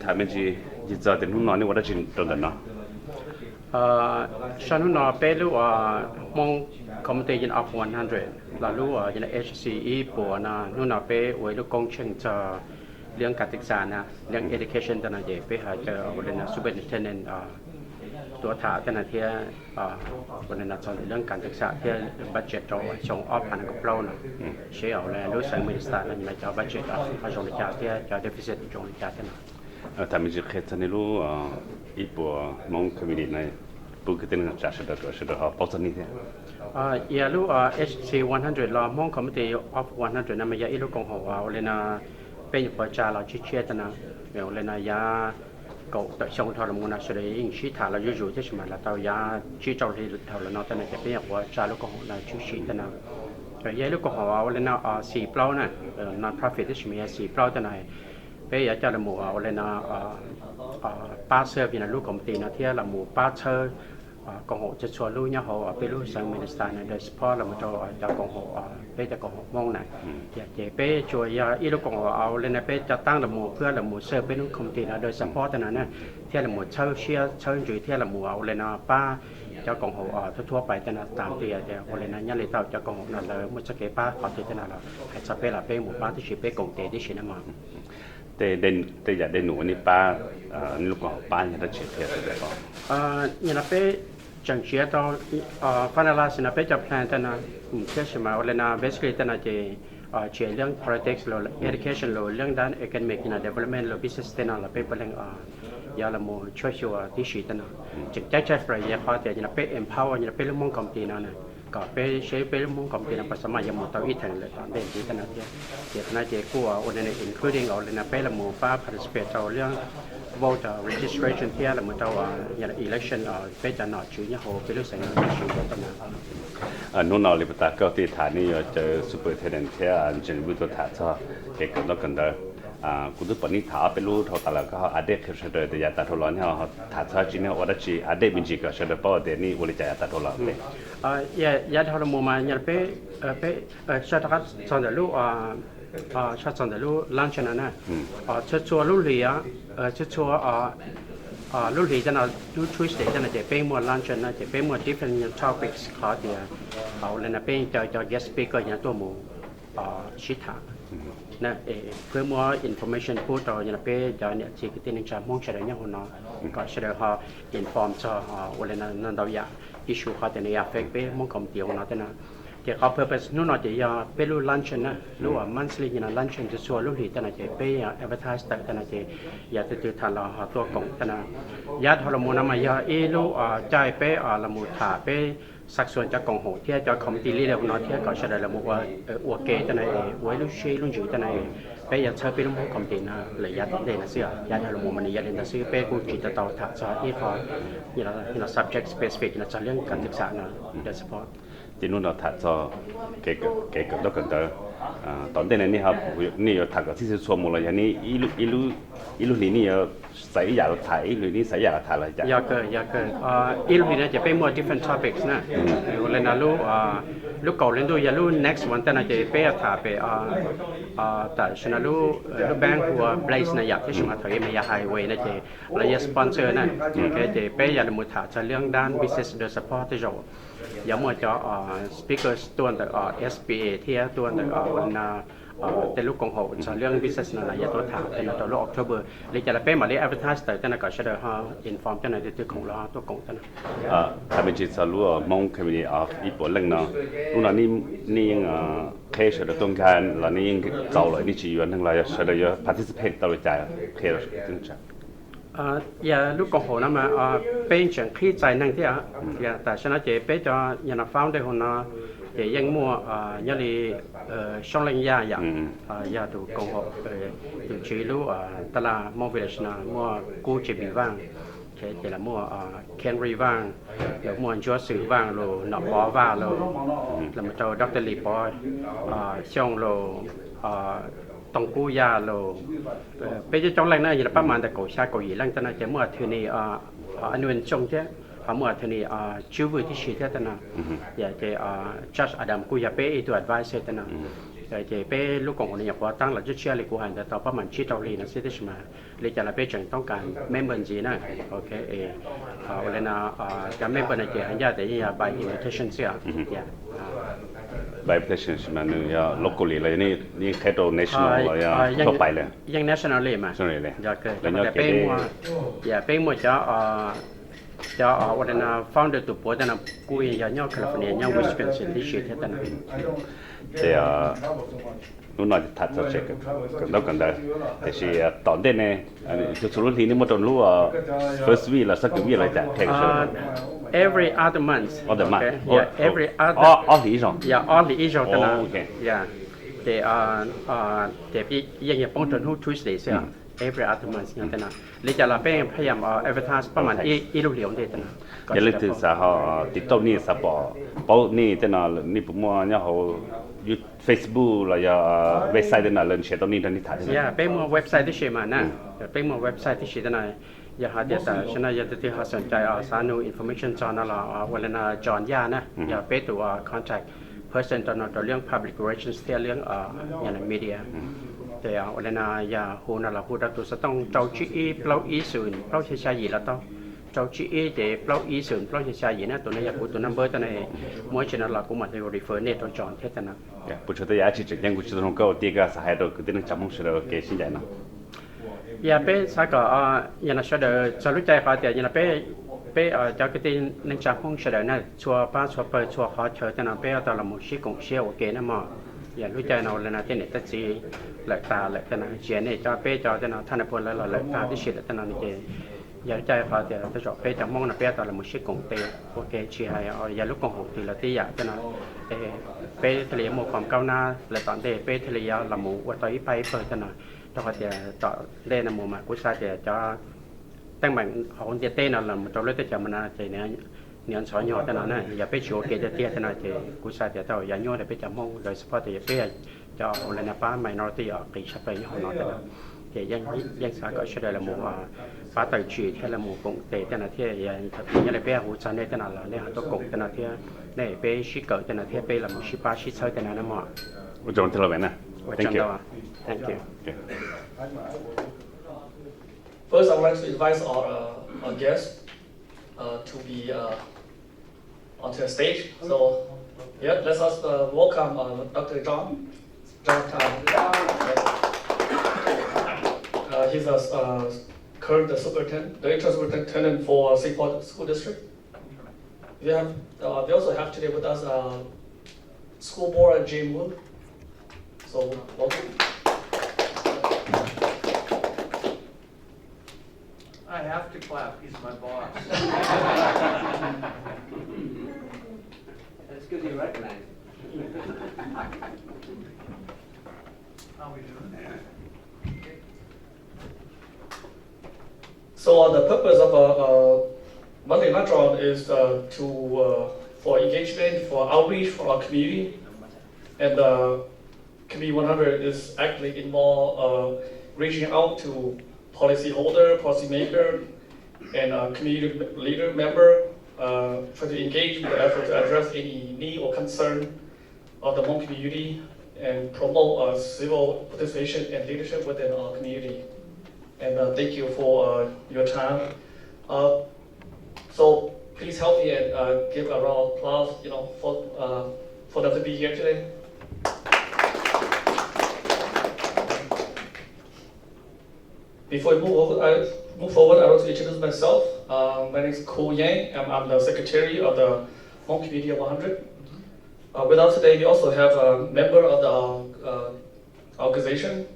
他们是一早的弄哪里我都去等等呢。ฉันรู้เป้รู้มองคอมมิตี้ยินอัพ100แล้วรู้ยิน HCE ปัวนะนู่นเป้ไว้รู้กงเชิงจะเรื่องการศึกษานะเรื่อง education แต่ละเย่เป้หาเจอวันนั้น superintendent ตัวถาแต่ละเที่ยวันนั้นสอนเรื่องการศึกษาเที่ย budget เราส่งออฟพันกับเราเนาะเชี่ยวแล้วรู้สังมินิสตาร์นั่นมาจะ budget มาส่งจากเที่ยจะ deficit ส่งจากเที่ยนะ他们就开始那路一波蒙科米的那不可能展示的多是的哈，保证你的。อย่ารู้HC 100เรามองคอมมิตี้ of 100นั่นมันอย่าอีลูกกงหัวเลยนะเป็นประจาเราชี้เชี่ยนะเดี๋ยวเลยนะยาก็แต่ช่องทอดมูนะสุดเลยยิ่งชี้ถาเราอยู่ๆที่สมัยเราตัวยาชี้เจ้าที่เท่าเราเนาะแต่เนี่ยจะเป็นอย่างว่าจาลูกกงหัวเราชี้ชี้นะแต่ยาลูกกงหัวเลยนะสี่เปล่านะ non profit ที่สมัยสี่เปล่าแต่ไหนเป็นอยากจะละหมู่เลยนะป้าเสือเป็นลูกคอมมิตี้นะที่ละหมู่ป้าเชอกองหัวจะชวนลูกเนี่ยเขาเป็นลูกสังมินิสตาร์นะโดยเฉพาะเรามาจะกองหัวเป็นจะกองหัวมองไหนอยากจะเป็นช่วยอีลูกกองหัวเอาเลยนะเป็นจะตั้งละหมู่เพื่อละหมู่เสือเป็นลูกคอมมิตี้นะโดยเฉพาะแต่นั้นนะที่ละหมู่เชื่อจุยที่ละหมู่เอาเลยนะป้าจะกองหัวทั่วไปแต่นั้นตามที่จะเอาเลยนะยันเลยเต่าจะกองหัวนั่นเลยมุสเกป้าขอที่แต่นั้นเราให้จะเป็นละเป็นหมู่ป้าที่ชื่อเป็นกงเตที่ชื่อนั่นมาแต่อยากได้หนูนี่ป้านี่ลูกของป้าอยากได้เชื่อเทียบได้ก่อนยันเป็นจังเชียต่อฟันลาสินะเป็นจับแทนแต่นะเชื่อใช่ไหมว่าเลยนะ basically แต่นะจะเชื่อเรื่อง politics หรือ education หรือเรื่องด้าน academic นะ development หรือ business แต่นะเราเป็นเรื่องยาละโมช่วยชัวที่ชีแต่นะจึงใจประหยัดพอแต่ยันเป็น empower ยันเป็นเรื่องมองคอมตีนะก็เป็นใช้เป็นมองคอมตีนะปัสสาวะยามุตเอาอีกทางเลยตอนเป็นที่แต่นะเดี๋ยวนะเจ้ากู้เอาใน including เอาเลยนะเป็นละโมป้า participate เอาเรื่องvoter registration ที่เราเหมือนตัวอย่าง election เป็นจะหน่อชื่อเนี่ยโหเป็นเรื่องสิ่งที่ชื่อว่าตั้งนานนู่นนอลิปตาก็ที่ฐานนี่เจอ superintendent ที่จะรู้ตัวฐานซะเกี่ยวกับกันเด้กูดูปนิถาเป็นรู้ทอตลาดก็อาเด็กเขาเสด็จแต่ยาตาทลอนเนี่ยฐานซะจริงเนี่ยว่าจะอาเด็กมิจิก็เสด็จเพราะเดี๋ยวนี้วันนี้จะยาตาทลอนเลยยาทลอนมูมาเนี่ยเป็นชาติรัฐสอนเดลูชาติสอนเดลูลันชนะนะชัวรุ่นเหลียชัวรุ่นเหลียจะน่าดูช่วยเสียจะน่าจะเป็นมวลลันชนะจะเป็นมวล different topics ขอเดียเอาเลยนะเป็นจะ guest speaker อย่างตัวมูชิตานะเพื่อมัว information พูดต่ออย่างเป็นจะเนี่ยสิ่งที่นึกจะมองเฉลี่ยเนี่ยคนน้องก็เฉลี่ยเขา inform จะวันนั้นนั่นเราอยาก issue เขาแต่เนี่ย affect ไปมองคำเดียวนะแต่นะที่เขา purpose นู่นน่ะจะอยากเป็นรู้ lunch นะรู้ว่า monthly อย่าง lunch จะชัวร์รู้ที่แต่นะจะเป็น advertise แต่นะจะอยากจะติดทานเราตัวกงแต่นะยาทรมานมาอยากรู้ใจเป็นละมุถาเป็นสักส่วนจากกองหัวที่จะคอมมิตี้ลีเดอร์นอที่ก็เฉลี่ยละมุว่าอวกเกตนะไว้รู้ชื่อรู้จุดนะเป็นอยากเชื่อเป็นลูกคอมมิตี้นะเลยอยากเล่นนะเสียอยากทรมานมันอยากเล่นนะเสียเป็นกูจิตต่อถักษาที่เขาอย่าง subject specific นะจะเรื่องการศึกษานะโดยเฉพาะที่นู่นเราถัดจอเกี่ยวกับกันเตอตอนเด็กนี่ครับนี่เราถัดกับที่จะชมหมดเลยอย่างนี้อีลูนี่เราใส่ยาเราถ่ายหรือนี่ใส่ยาเราถ่ายอะไรจ้ะอยากเกิดอีลูนี่จะเป็น more different topics นะเลยนะลูกเก่าเล่นดูอย่าลู next one แต่น่าจะเป็นถ่ายไปแต่ฉันลูแบงค์หัว blaze นะอยากที่สมัยถอยมาอยาก highway นะจะแล้วอยาก sponsor นะก็จะเป็นอยากมุดถ่ายจะเรื่องด้าน business โดยเฉพาะที่เราอย่ามัวจะspeaker ตัวแต่SBA ที่ตัวแต่วันแต่ลูกกองหัวจะเรื่อง business นั่นแหละอย่าตัวถามแต่ในตัว October เลยจะเป็นมาเรีย advertise แต่ในก็จะได้inform แต่ในตัวของเราตัวกองแต่นะถ้าเป็นจิตสรุปมอง community of อีปุ่นเรื่องเนาะนู่นนี่ยังเคสเดตรงกันแล้วนี่ยังเจ้าเลยนี่จีวันทั้งหลายจะได้ participate ตลอดใจเคสจึงจะอย่าลูกกองหัวนั่นมาเป็นเชิงขี้ใจนั่งที่อย่าแต่ฉันจะเป็นจะอย่างฟังได้คนนะจะยังมัวยันเลยช่องเลี้ยงยาอย่าดูกองหัวดูชีรู้ตลาดมอวิเลชนะมัวกูจะบีว่างแค่จะละมัวแคนรีว่างเดี๋ยวมัวชัวสื่อว่างโลหนอปอว่างโลแล้วมาเจ้าดร.ลีปอยช่องโลตองกู้ยาโลเป็นจะจ้องแรงนะอย่างประมาณแต่โกชาโกยีแรงแต่น่าจะเมื่อเทนี่อันนู้นชงเจ้าเมื่อเทนี่ชิวที่ชีเท่านั้นอยากจะจัดอดัมกูอยากเป็นตัว advice เท่านั้น thì bé lúc còn này có tăng là rất chia lịch của hành tàu bắt mình chỉ tàu lì nó sẽ thế mà lịch là bé chẳngต้องการ member gì nè ok vậy là cái member này thì anh ra để by invitation xíu by invitation 是嘛？你要 locally 了，你开到 national 了要ทั่วไปเลย ยัง national เลย嘛 national เลย แล้วแต่เป็นมัวเป็นมัวจะวันนั้น founder ตัวปัวแต่นั้นกูยังย่อแคลิฟอร์เนียย่อ Wisconsin ที่เชื่อแต่นั้น thì nó nói thật sự sẽ nó cần đấy thì tận đây này thực sự thì nếu mà trong lúc first week là second week là chả thay cái every other month yeah every other all the isong yeah all the isongแต่นั้น yeah แต่พี่ยังป้องกันหู Tuesday ใช่ every other month อย่างแต่นั้นเลยจะเราเป็นพยายาม advertise ประมาณอีลูกเหลียวเด็ดนะอย่าลืมถึงสาเขาติดต่อนี่สปอเพราะนี่แต่น่ะนี่ผมว่าเนี่ยเขายู Facebook แล้วyaเว็บไซต์นั่นเรื่องเชื่อตรงนี้ตรงนี้ถ่ายyeah เป็นมัวเว็บไซต์ที่เชื่อมานะเป็นมัวเว็บไซต์ที่เชื่อแต่นั้นอย่าหาเดี๋ยวแต่ฉันอยากจะที่หาสนใจสารนู information จอนั่นละวันนั้นจอนย่านะอย่าไปตัว contact person ตอนนั้นตัวเรื่อง public relations ที่เรื่องอย่าง media แต่วันนั้นอย่าหูนั่นละหูดัตัวจะต้องเจ้าชี้เปล่าอีส่วนเปล่าเชื่อใจแล้วต้องเจ้าชี้เดี๋ยวเปล่าอีส่วนเปล่าเชื่อใจนะตัวนี้อยากพูดตัว number ตัวนี้มั่วฉะนั้นเราก็มาที่ refer เนี่ยตัวจอนเท่านั้น不晓得也去这样，我就是从搞这个是还到可能咱们是了给现在呢。อย่าไปสักอย่างนั้นเฉยๆจะรู้ใจเขาแต่อย่างนั้นไปจะก็ที่นั่งจับห้องเฉยๆนะชัวป้าชัวเปิดชัวเขาเฉยแต่นั้นไปเอาตอนละมุชิกงเชี่ยวโอเคนะมั่งอย่ารู้ใจเราเลยนะที่เนี่ยตัดสีเหล็กตาเหล็กแต่นั้นเชียเนี่ยจะไปจะแต่นั้นท่านพลแล้วเหล็กตาที่เฉียดแต่นั้นนี่อย่าใจเขาแต่จะจบไปจะมองนะไปตอนละมุชิกงเตโอเคเชียร์อย่าลุกกงหงทีละที่อยากแต่นั้นไปทะเลหมู่ความก้าวหน้าและตอนเดไปทะเลละหมู่ว่าต่อยไปเปิดแต่นั้นต่อจะต่อเล่นหมู่มากุศลจะตั้งแบ่งของเต้นอะไรมันจะเล่นแต่จะมันอะไรเนี่ยเนี่ยสอนย่อแต่นั้นนะอย่าไปโชว์เกจเตี้ยแต่นั้นจะกุศลจะต่ออย่าย่อแต่ไปจำมองโดยเฉพาะแต่อย่าไปจะเอาอะไรนะป้าไม่นอตีออกตีชับไปย่อนอแต่นั้นจะยังสาก็ช่วยละหมู่ป้าต่อยชีแค่ละหมู่กงเตะแต่นั้นที่ยังอะไรไปหูจันได้แต่นั้นเราเนี่ยตัวกงแต่นั้นที่เนี่ยไปชิเกิดแต่นั้นที่ไปละหมู่ชิป้าชิเชยแต่นั้นนะหมอ我讲听了没呢 ？Thank you. Thank you. First, I would like to invite our guests to be onto the stage. So, yeah, let's welcome Dr. John Tan. He's current superintendent, the interim superintendent for Singapore School District. We also have today with us School Board Jim Wood. So, welcome. I have to clap, he's my boss. That's good you recognize. How we doing? So the purpose of Monday Matron is for engagement, for outreach for our community, and Committee 100 is actually involved reaching out to policyholder, policymaker, and community leader member, try to engage in the effort to address any need or concern of the Hmong community and promote civil participation and leadership within our community. And thank you for your time. So please help me and give a round of applause, for them to be here today. Before we move forward, I want to introduce myself. My name is Ko Yang, and I'm the secretary of the Hmong Committee 100. With us today, we also have a member of the organization.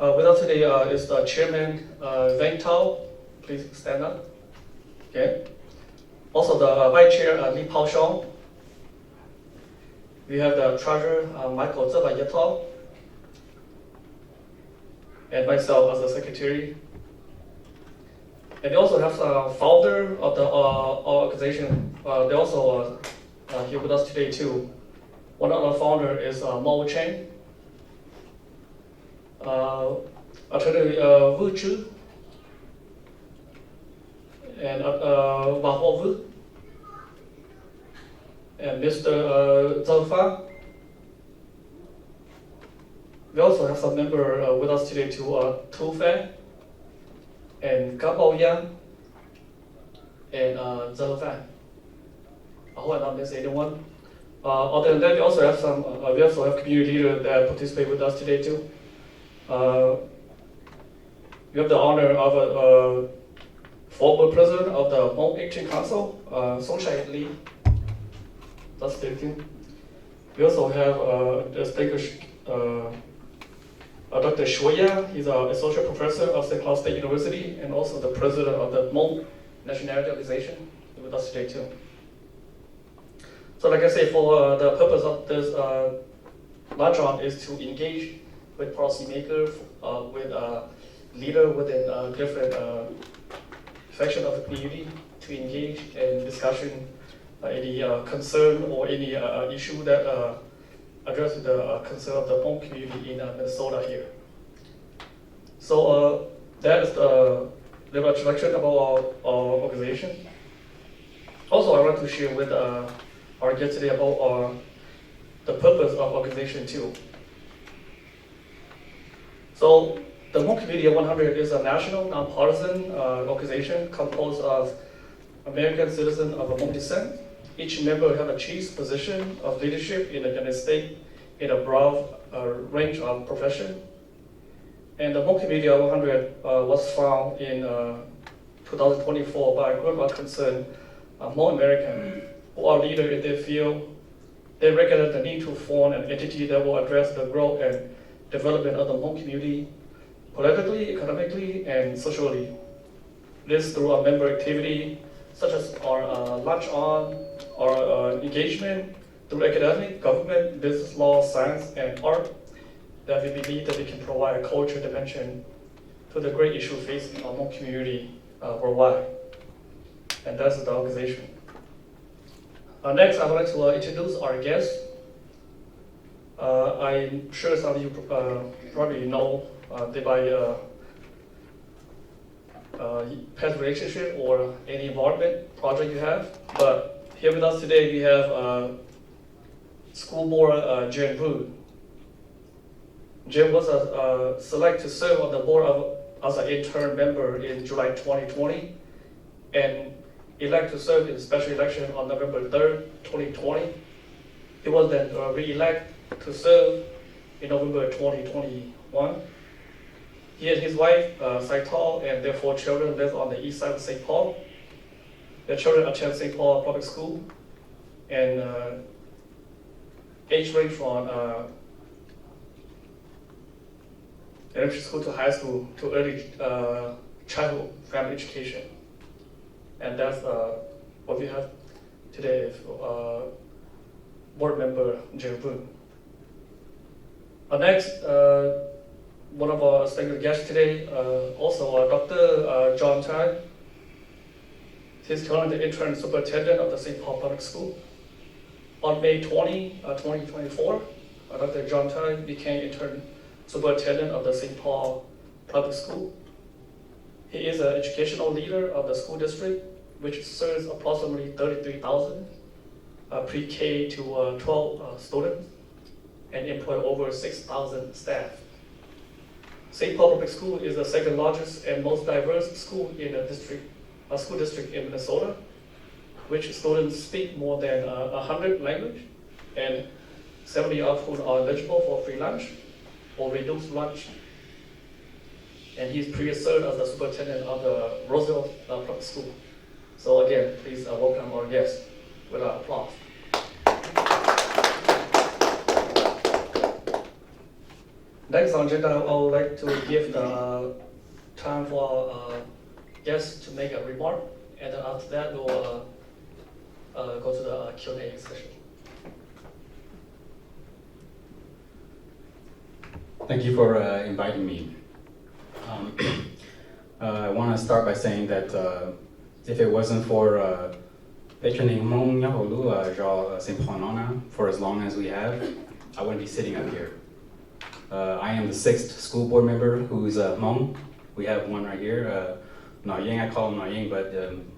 With us today is the chairman, Zhang Tao. Please stand up. Okay. Also the vice chair, Li Pao Shong. We have the treasurer, Michael Zeba Yatao. And myself as the secretary. And we also have the founder of the organization. They also here with us today too. One of the founder is Mo Cheng. Attorney Wu Chu. And Wang Huovu. And Mr. Zhang Fa. We also have some member with us today too, Tu Fan and Gabao Yang and Zheng Fan. I hope I not miss anyone. Other than that, we also have community leaders that participate with us today too. We have the honor of a former president of the Hmong Action Council, Songshai Li. That's the thing. We also have distinguished Dr. Shuoya. He's an associate professor of St. Cloud State University and also the president of the Hmong Nationality Organization with us today too. So like I say, for the purpose of this luncheon is to engage with policymakers, with leader within different section of the community to engage in discussion, any concern or any issue that addresses the concern of the Hmong community in Minnesota here. So that is the little introduction about our organization. Also, I want to share with our guest today about the purpose of organization too. So the Hmong Community 100 is a national, nonpartisan organization composed of American citizens of Hmong descent. Each member has achieved position of leadership in the United States in a broad range of profession. And the Hmong Community 100 was found in 2024 by a group of concerned Hmong Americans who are leaders in their field. They recognize the need to form an entity that will address the growth and development of the Hmong community politically, economically, and socially. This through our member activity, such as our lunch-on, our engagement through academic, government, business law, science, and art, that we believe that we can provide a cultural dimension to the great issue facing our Hmong community worldwide. And that's the organization. Next, I would like to introduce our guest. I'm sure some of you probably know by past relationship or any involvement project you have. But here with us today, we have School Board Jen Wu. Jen was selected to serve on the board as an intern member in July 2020 and elected to serve in special election on November 3rd, 2020. He was then re-elected to serve in November 2021. He and his wife, Saital, and their 4 children live on the east side of St. Paul. Their children attend St. Paul Public School, and age range from elementary school to high school to early childhood family education. And that's what we have today, board member Jin Boon. Next, one of our distinguished guests today, also Dr. John Tai. He's currently the intern superintendent of the St. Paul Public School. On May 20, 2024, Dr. John Tai became intern superintendent of the St. Paul Public School. He is an educational leader of the school district, which serves approximately 33,000 pre-K to 12 students and employ over 6,000 staff. St. Paul Public School is the second largest and most diverse school in the district, school district in Minnesota, which students speak more than 100 languages, and 70 of whom are eligible for free lunch or reduced lunch. And he's previously served as the superintendent of the Roseville Public School. So again, please welcome our guest with an applause. Next on agenda, I would like to give the time for our guests to make a remark, and then after that, we'll go to the Q&A session. Thank you for inviting me. I want to start by saying that if it wasn't for patroning Hmong Nyaholu St. Paul Nona for as long as we have, I wouldn't be sitting up here. I am the 6th school board member who's Hmong. We have one right here. Na Ying, I call him Na Ying, but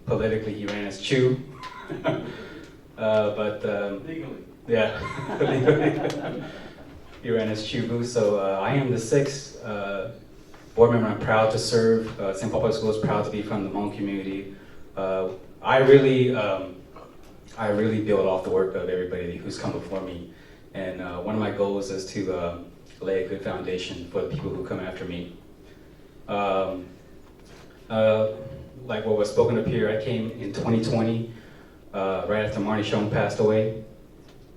politically he ran as Chu. Legally. Yeah, legally. Uranus Chubu. So I am the sixth board member. I'm proud to serve. St. Paul Public Schools, proud to be from the Hmong community. I really build off the work of everybody who's come before me. And one of my goals is to lay a good foundation for the people who come after me. Like what was spoken up here, I came in 2020, right after Marnie Shone passed away.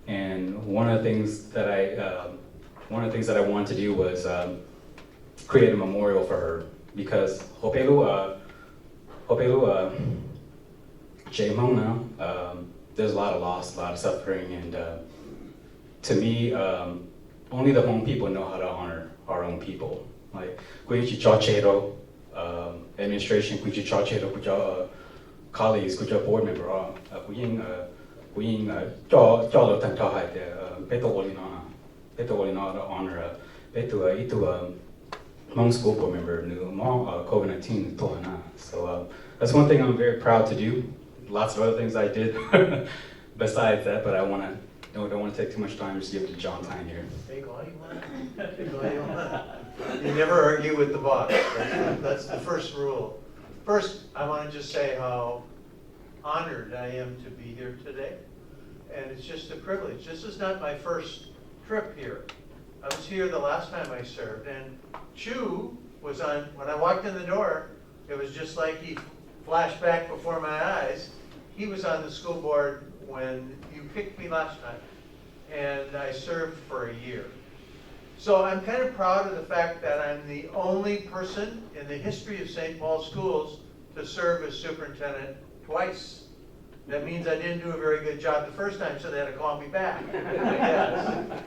And one of the things that I wanted to do was create a memorial for her, because Hopelu Jaemong now, there's a lot of loss, a lot of suffering, and to me, only the Hmong people know how to honor our own people. Like, Kuichi Chachero, administration, Kuichi Chachero, Kuja colleagues, Kuja board member, Kuying Jalo Tantahai, Beto Olinana honor, Beto Itu Hmong school board member, COVID-19 Tohana. So that's one thing I'm very proud to do. Lots of other things I did besides that, but I don't want to take too much time, just give it to John Tyne here. You never argue with the boss. That's the first rule. First, I want to just say how honored I am to be here today. And it's just a privilege. This is not my first trip here. I was here the last time I served, and Chu was on, when I walked in the door, it was just like he flashed back before my eyes. He was on the school board when you picked me last time, and I served for a year. So I'm kind of proud of the fact that I'm the only person in the history of St. Paul Schools to serve as superintendent twice. That means I didn't do a very good job the first time, so they had to call me back, I guess.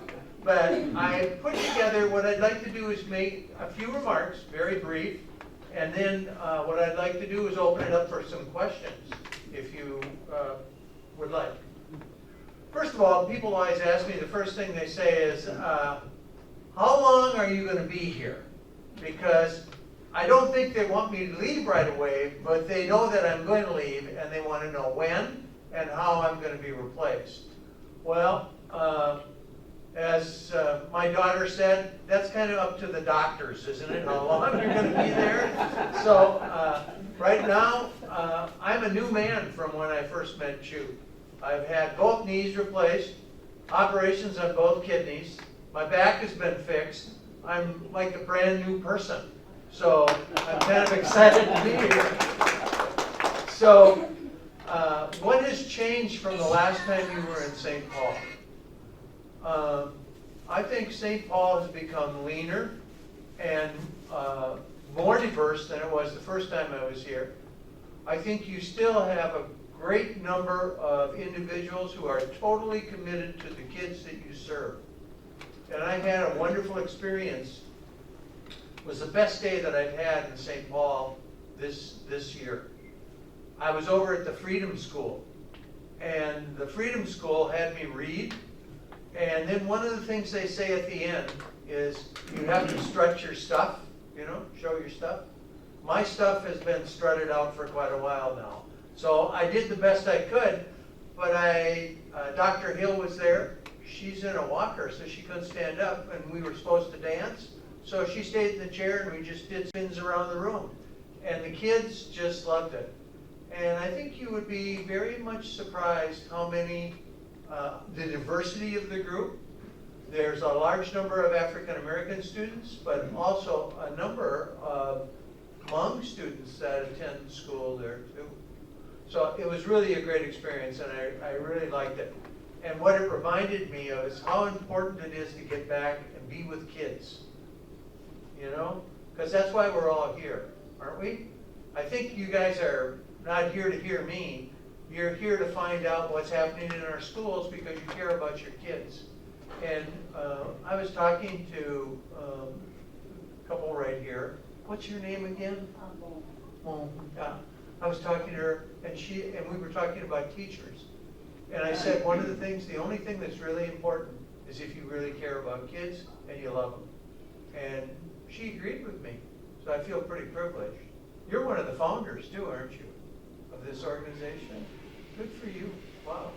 But I put together, what I'd like to do is make a few remarks, very brief, and then what I'd like to do is open it up for some questions, if you would like. First of all, people always ask me, the first thing they say is, how long are you going to be here? Because I don't think they want me to leave right away, but they know that I'm going to leave, and they want to know when and how I'm going to be replaced. Well, as my daughter said, that's kind of up to the doctors, isn't it? How long you're going to be there? So right now, I'm a new man from when I first met Chu. I've had both knees replaced, operations on both kidneys. My back has been fixed. I'm like a brand new person. So I'm kind of excited to be here. So what has changed from the last time you were in St. Paul? I think St. Paul has become leaner and more diverse than it was the first time I was here. I think you still have a great number of individuals who are totally committed to the kids that you serve. And I had a wonderful experience. It was the best day that I've had in St. Paul this year. I was over at the Freedom School, and the Freedom School had me read, and then one of the things they say at the end is you have to strut your stuff, you know, show your stuff. My stuff has been strutted out for quite a while now. So I did the best I could, but Dr. Hill was there. She's in a walker, so she couldn't stand up, and we were supposed to dance. So she stayed in the chair, and we just did spins around the room. And the kids just loved it. And I think you would be very much surprised how many, the diversity of the group. There's a large number of African American students, but also a number of Hmong students that attend school there too. So it was really a great experience, and I really liked it. And what it reminded me of is how important it is to get back and be with kids. You know? Because that's why we're all here, aren't we? I think you guys are not here to hear me. You're here to find out what's happening in our schools because you care about your kids. And I was talking to a couple right here. What's your name again? Mom. Yeah. I was talking to her, and we were talking about teachers. And I said, one of the things, the only thing that's really important is if you really care about kids and you love them. And she agreed with me, so I feel pretty privileged. You're one of the founders too, aren't you, of this organization? Good for you. Wow.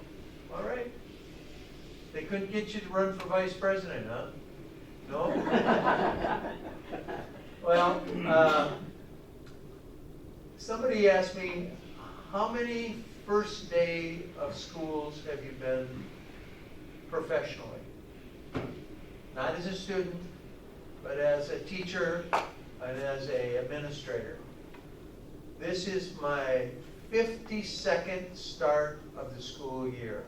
All right. They couldn't get you to run for vice president, huh? No? Well, somebody asked me, how many first day of schools have you been professionally? Not as a student, but as a teacher and as an administrator. This is my 52nd start of the school year.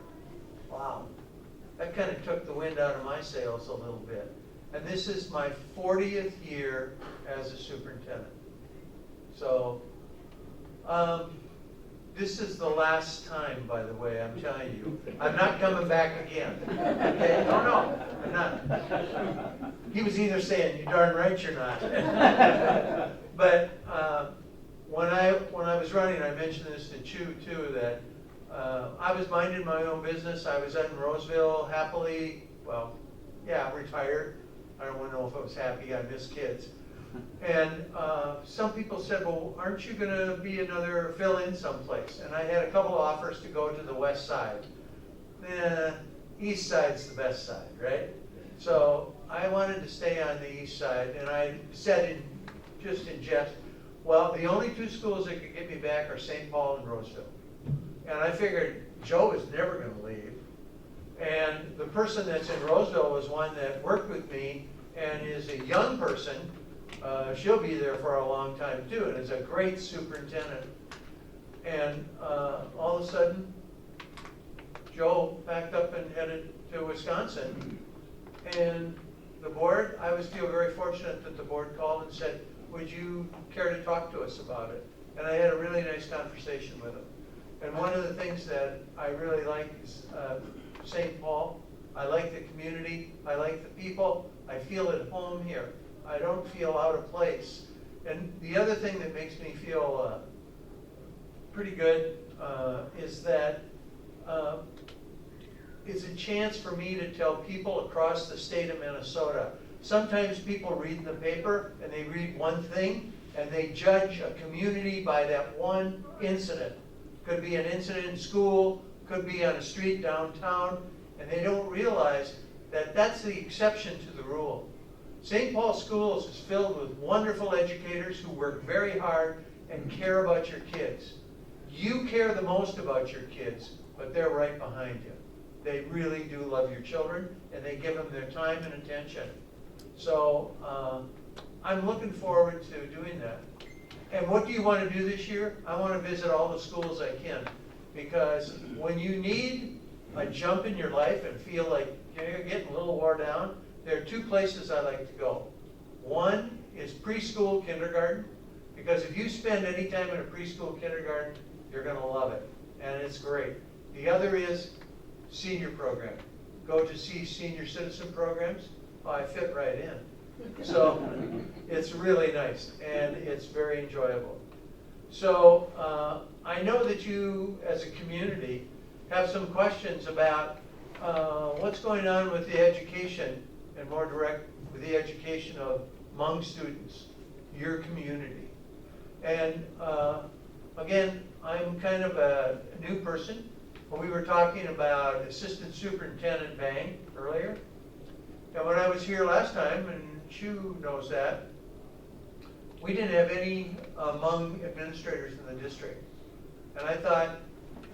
Wow. That kind of took the wind out of my sails a little bit. And this is my 40th year as a superintendent. So, this is the last time, by the way, I'm telling you. I'm not coming back again. Okay? No, I'm not. He was either saying, you darn right you're not. But when I was running, I mentioned this to Chu too, that I was minding my own business. I was in Roseville happily, well, yeah, retired. I don't want to know if I was happy. I miss kids. And some people said, well, aren't you going to be another fill-in someplace? And I had a couple offers to go to the west side. East side's the best side, right? So I wanted to stay on the east side, and I said just in jest, well, the only two schools that could get me back are St. Paul and Roseville. And I figured Joe is never going to leave. And the person that's in Roseville was one that worked with me and is a young person. She'll be there for a long time too, and is a great superintendent. And all of a sudden, Joe packed up and headed to Wisconsin. And the board, I always feel very fortunate that the board called and said, would you care to talk to us about it? And I had a really nice conversation with him. And one of the things that I really like is St. Paul. I like the community. I like the people. I feel at home here. I don't feel out of place. And the other thing that makes me feel pretty good is that it's a chance for me to tell people across the state of Minnesota. Sometimes people read the paper and they read one thing and they judge a community by that one incident. Could be an incident in school, could be on a street downtown, and they don't realize that that's the exception to the rule. St. Paul Schools is filled with wonderful educators who work very hard and care about your kids. You care the most about your kids, but they're right behind you. They really do love your children, and they give them their time and attention. So I'm looking forward to doing that. And what do you want to do this year? I want to visit all the schools I can, because when you need a jump in your life and feel like you're getting a little wore down, there are two places I like to go. One is preschool, kindergarten, because if you spend any time in a preschool, kindergarten, you're going to love it, and it's great. The other is senior program. Go to see senior citizen programs. Oh, I fit right in. So it's really nice, and it's very enjoyable. So I know that you, as a community, have some questions about what's going on with the education, and more direct with the education of Hmong students, your community. And again, I'm kind of a new person. We were talking about Assistant Superintendent Bang earlier. And when I was here last time, and Chu knows that, we didn't have any Hmong administrators in the district. And I thought,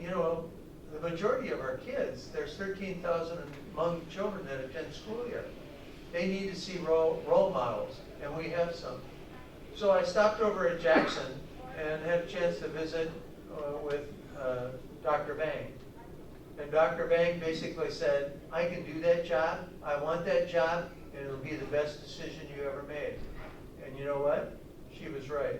you know, the majority of our kids, there's 13,000 Hmong children that attend school here. They need to see role models, and we have some. So I stopped over at Jackson and had a chance to visit with Dr. Bang. And Dr. Bang basically said, I can do that job, I want that job, and it'll be the best decision you ever made. And you know what? She was right.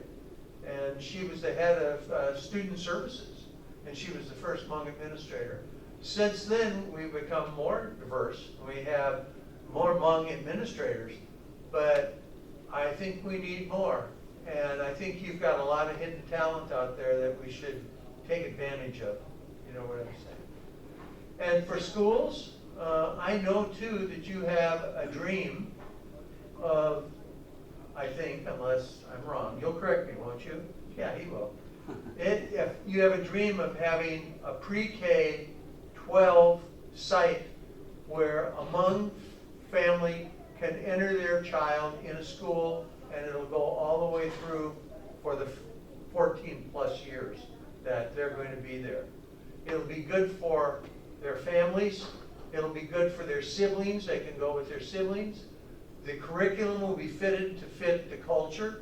And she was the head of student services, and she was the first Hmong administrator. Since then, we've become more diverse. We have more Hmong administrators, but I think we need more. And I think you've got a lot of hidden talent out there that we should take advantage of. You know what I'm saying? And for schools, I know too that you have a dream of, I think, unless I'm wrong, you'll correct me, won't you? Yeah, he will. If you have a dream of having a pre-K 12 site where a Hmong family can enter their child in a school, and it'll go all the way through for the 14 plus years that they're going to be there. It'll be good for their families. It'll be good for their siblings. They can go with their siblings. The curriculum will be fitted to fit the culture.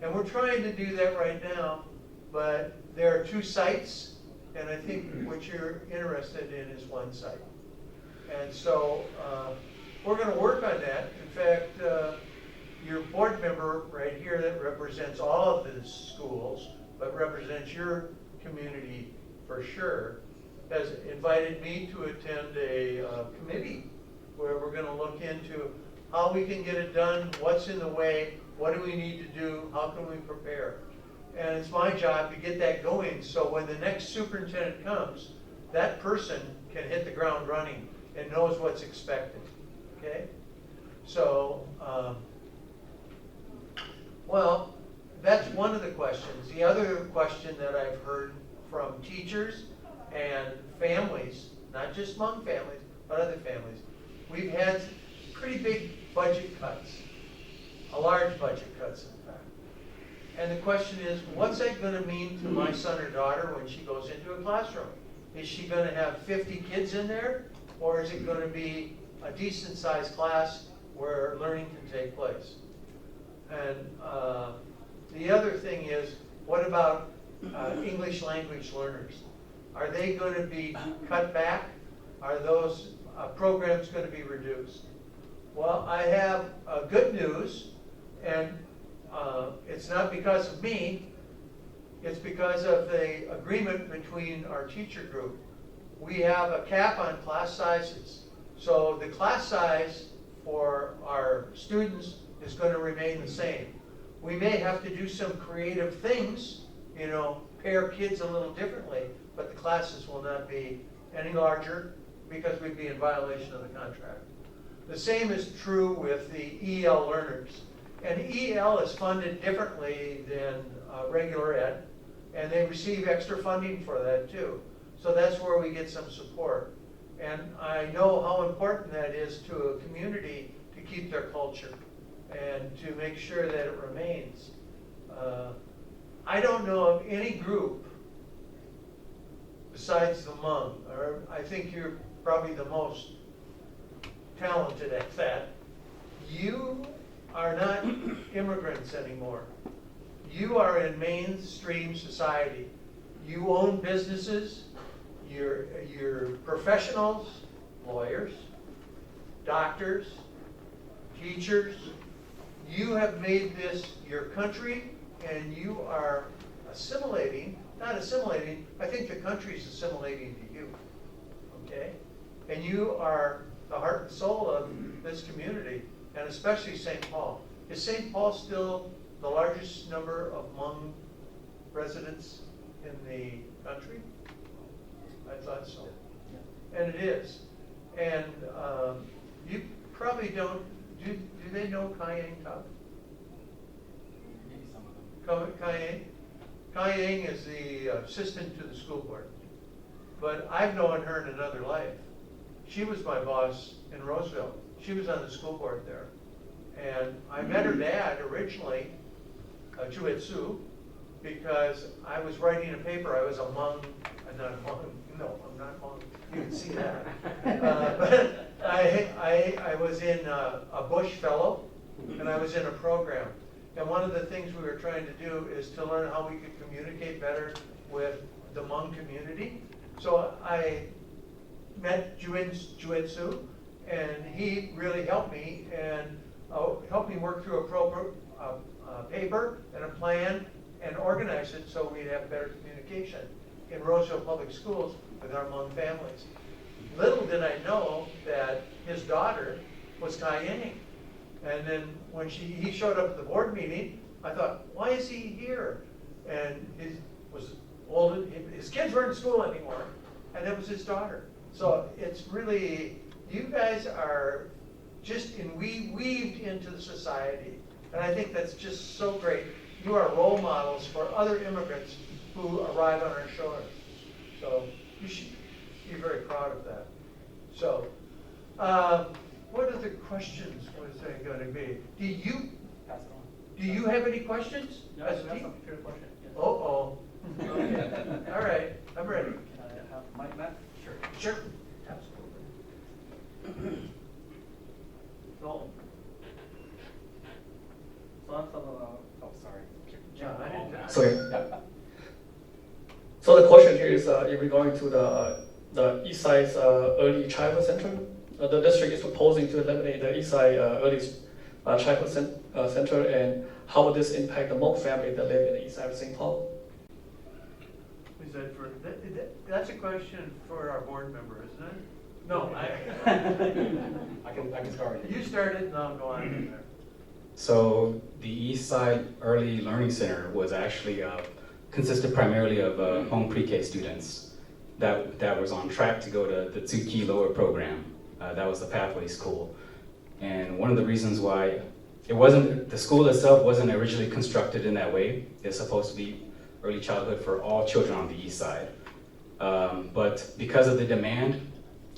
And we're trying to do that right now, but there are 2 sites, and I think what you're interested in is 1 site. And so we're going to work on that. In fact, your board member right here that represents all of the schools, but represents your community for sure, has invited me to attend a committee where we're going to look into how we can get it done, what's in the way, what do we need to do, how can we prepare. And it's my job to get that going, so when the next superintendent comes, that person can hit the ground running and knows what's expected, okay? So, well, that's one of the questions. The other question that I've heard from teachers and families, not just Hmong families, but other families, we've had pretty big budget cuts, a large budget cuts in fact. And the question is, what's that going to mean to my son or daughter when she goes into a classroom? Is she going to have 50 kids in there, or is it going to be a decent sized class where learning can take place? And the other thing is, what about English language learners? Are they going to be cut back? Are those programs going to be reduced? Well, I have good news, and it's not because of me, it's because of the agreement between our teacher group. We have a cap on class sizes. So the class size for our students is going to remain the same. We may have to do some creative things, you know, pair kids a little differently, but the classes will not be any larger because we'd be in violation of the contract. The same is true with the EL learners. And EL is funded differently than regular ed, and they receive extra funding for that too. So that's where we get some support. And I know how important that is to a community to keep their culture and to make sure that it remains. I don't know of any group besides the Hmong, or I think you're probably the most talented at that. You are not immigrants anymore. You are in mainstream society. You own businesses, you're professionals, lawyers, doctors, teachers. You have made this your country, and you are assimilating, not assimilating, I think the country's assimilating to you, okay? And you are the heart and soul of this community, and especially St. Paul. Is St. Paul still the largest number of Hmong residents in the country? I thought so. And it is. And you probably don't, do they know Kayang Tuck? Maybe some of them. Kayang? Kayang is the assistant to the school board. But I've known her in another life. She was my boss in Roseville. She was on the school board there. And I met her dad originally, Juet Su, because I was writing a paper. I was a Hmong, not a Hmong, no, I'm not Hmong. You can see that. But I was in a Bush Fellow, and I was in a program. And one of the things we were trying to do is to learn how we could communicate better with the Hmong community. So I met Juet Su, and he really helped me and helped me work through a paper and a plan and organize it so we'd have better communication in Roseville Public Schools with our Hmong families. Little did I know that his daughter was Kayang. And then when he showed up at the board meeting, I thought, why is he here? And his kids weren't in school anymore, and it was his daughter. So it's really, you guys are just weaved into the society, and I think that's just so great. You are role models for other immigrants who arrive on our shores. So you should be very proud of that. So what are the questions was that gonna be? Do you have any questions? Yes, As we have Pete? some prepared question. Yes. Uh-oh. Okay. All right, I'm ready. Can I have mic, Matt? Sure. Sure. So, answer the, oh, sorry. Yeah, I didn't- So, So the question here is, if we're going to the East Side's Early Childhood Center, the district is proposing to eliminate the East Side Early Childhood Center, and how would this impact the Hmong family that live in the East Side of St. Paul? Is that for, that's a question for our board member, isn't it? No, I can start. you started, and I'll go on from there. So the East Side Early Learning Center was actually consisted primarily of home pre-K students that was on track to go to the Tsuki Lower program. That was the pathway school. And one of the reasons why the school itself wasn't originally constructed in that way. It's supposed to be early childhood for all children on the East Side. But because of the demand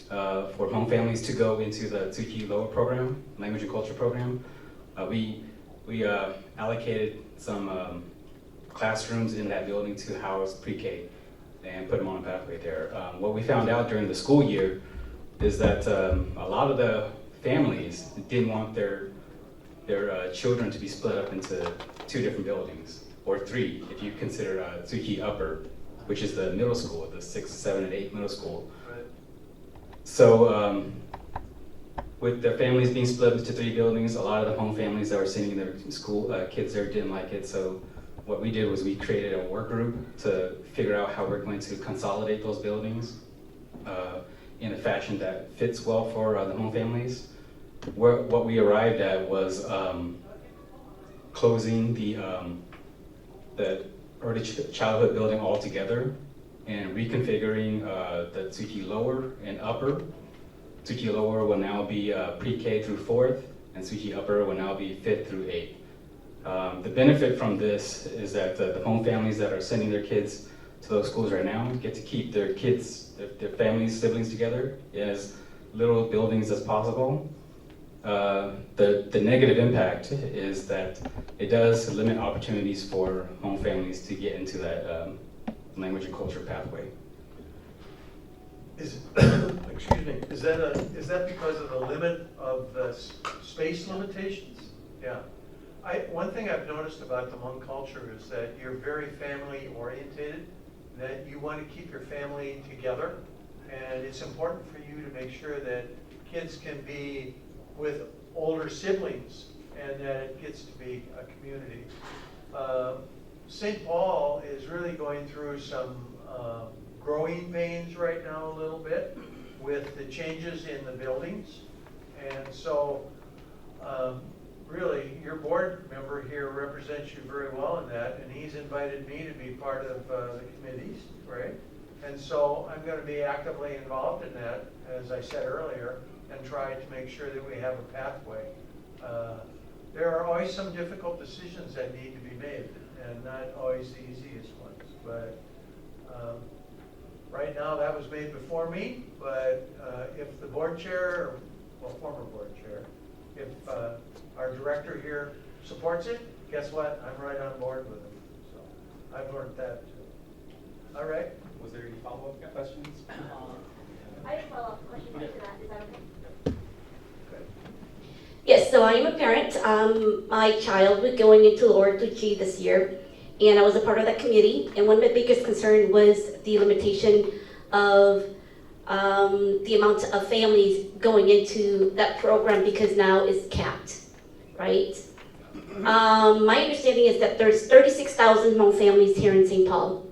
for home families to go into the Tsuki Lower program, language and culture program, we allocated some classrooms in that building to house pre-K and put them on a pathway there. What we found out during the school year is that a lot of the families didn't want their children to be split up into 2 different buildings, or 3 if you consider Tsuki Upper, which is the middle school, the 6, 7, and 8 middle school. Right. So with their families being split into 3 buildings, a lot of the home families that were sending their school kids there didn't like it. So what we did was we created a work group to figure out how we're going to consolidate those buildings in a fashion that fits well for the home families. What we arrived at was closing the early childhood building altogether and reconfiguring the Tsuki Lower and Upper. Tsuki Lower will now be pre-K through 4th, and Tsuki Upper will now be 5th through 8th. The benefit from this is that the home families that are sending their kids to those schools right now get to keep their kids, their families, siblings together in as little buildings as possible. The negative impact is that it does limit opportunities for home families to get into that language and culture pathway. Is, excuse me, is that because of the limit of the space limitations? Yeah. One thing I've noticed about the Hmong culture is that you're very family orientated, that you want to keep your family together, and it's important for you to make sure that kids can be with older siblings and that it gets to be a community. St. Paul is really going through some growing pains right now a little bit with the changes in the buildings. And so really your board member here represents you very well in that, and he's invited me to be part of the committees, right? And so I'm going to be actively involved in that, as I said earlier, and try to make sure that we have a pathway. There are always some difficult decisions that need to be made, and not always the easiest ones. But right now, that was made before me. But if the board chair, well, former board chair, if our director here supports it, guess what? I'm right on board with him. So I've learned that too. All right. Was there any follow-up questions? I have a follow-up question to that. Is that okay? Good. Yes, so I am a parent. My child was going into Lower Tuchi this year, and I was a part of that committee. And one of my biggest concerns was the limitation of the amount of families going into that program because now it's capped, right? My understanding is that there's 36,000 Hmong families here in St. Paul.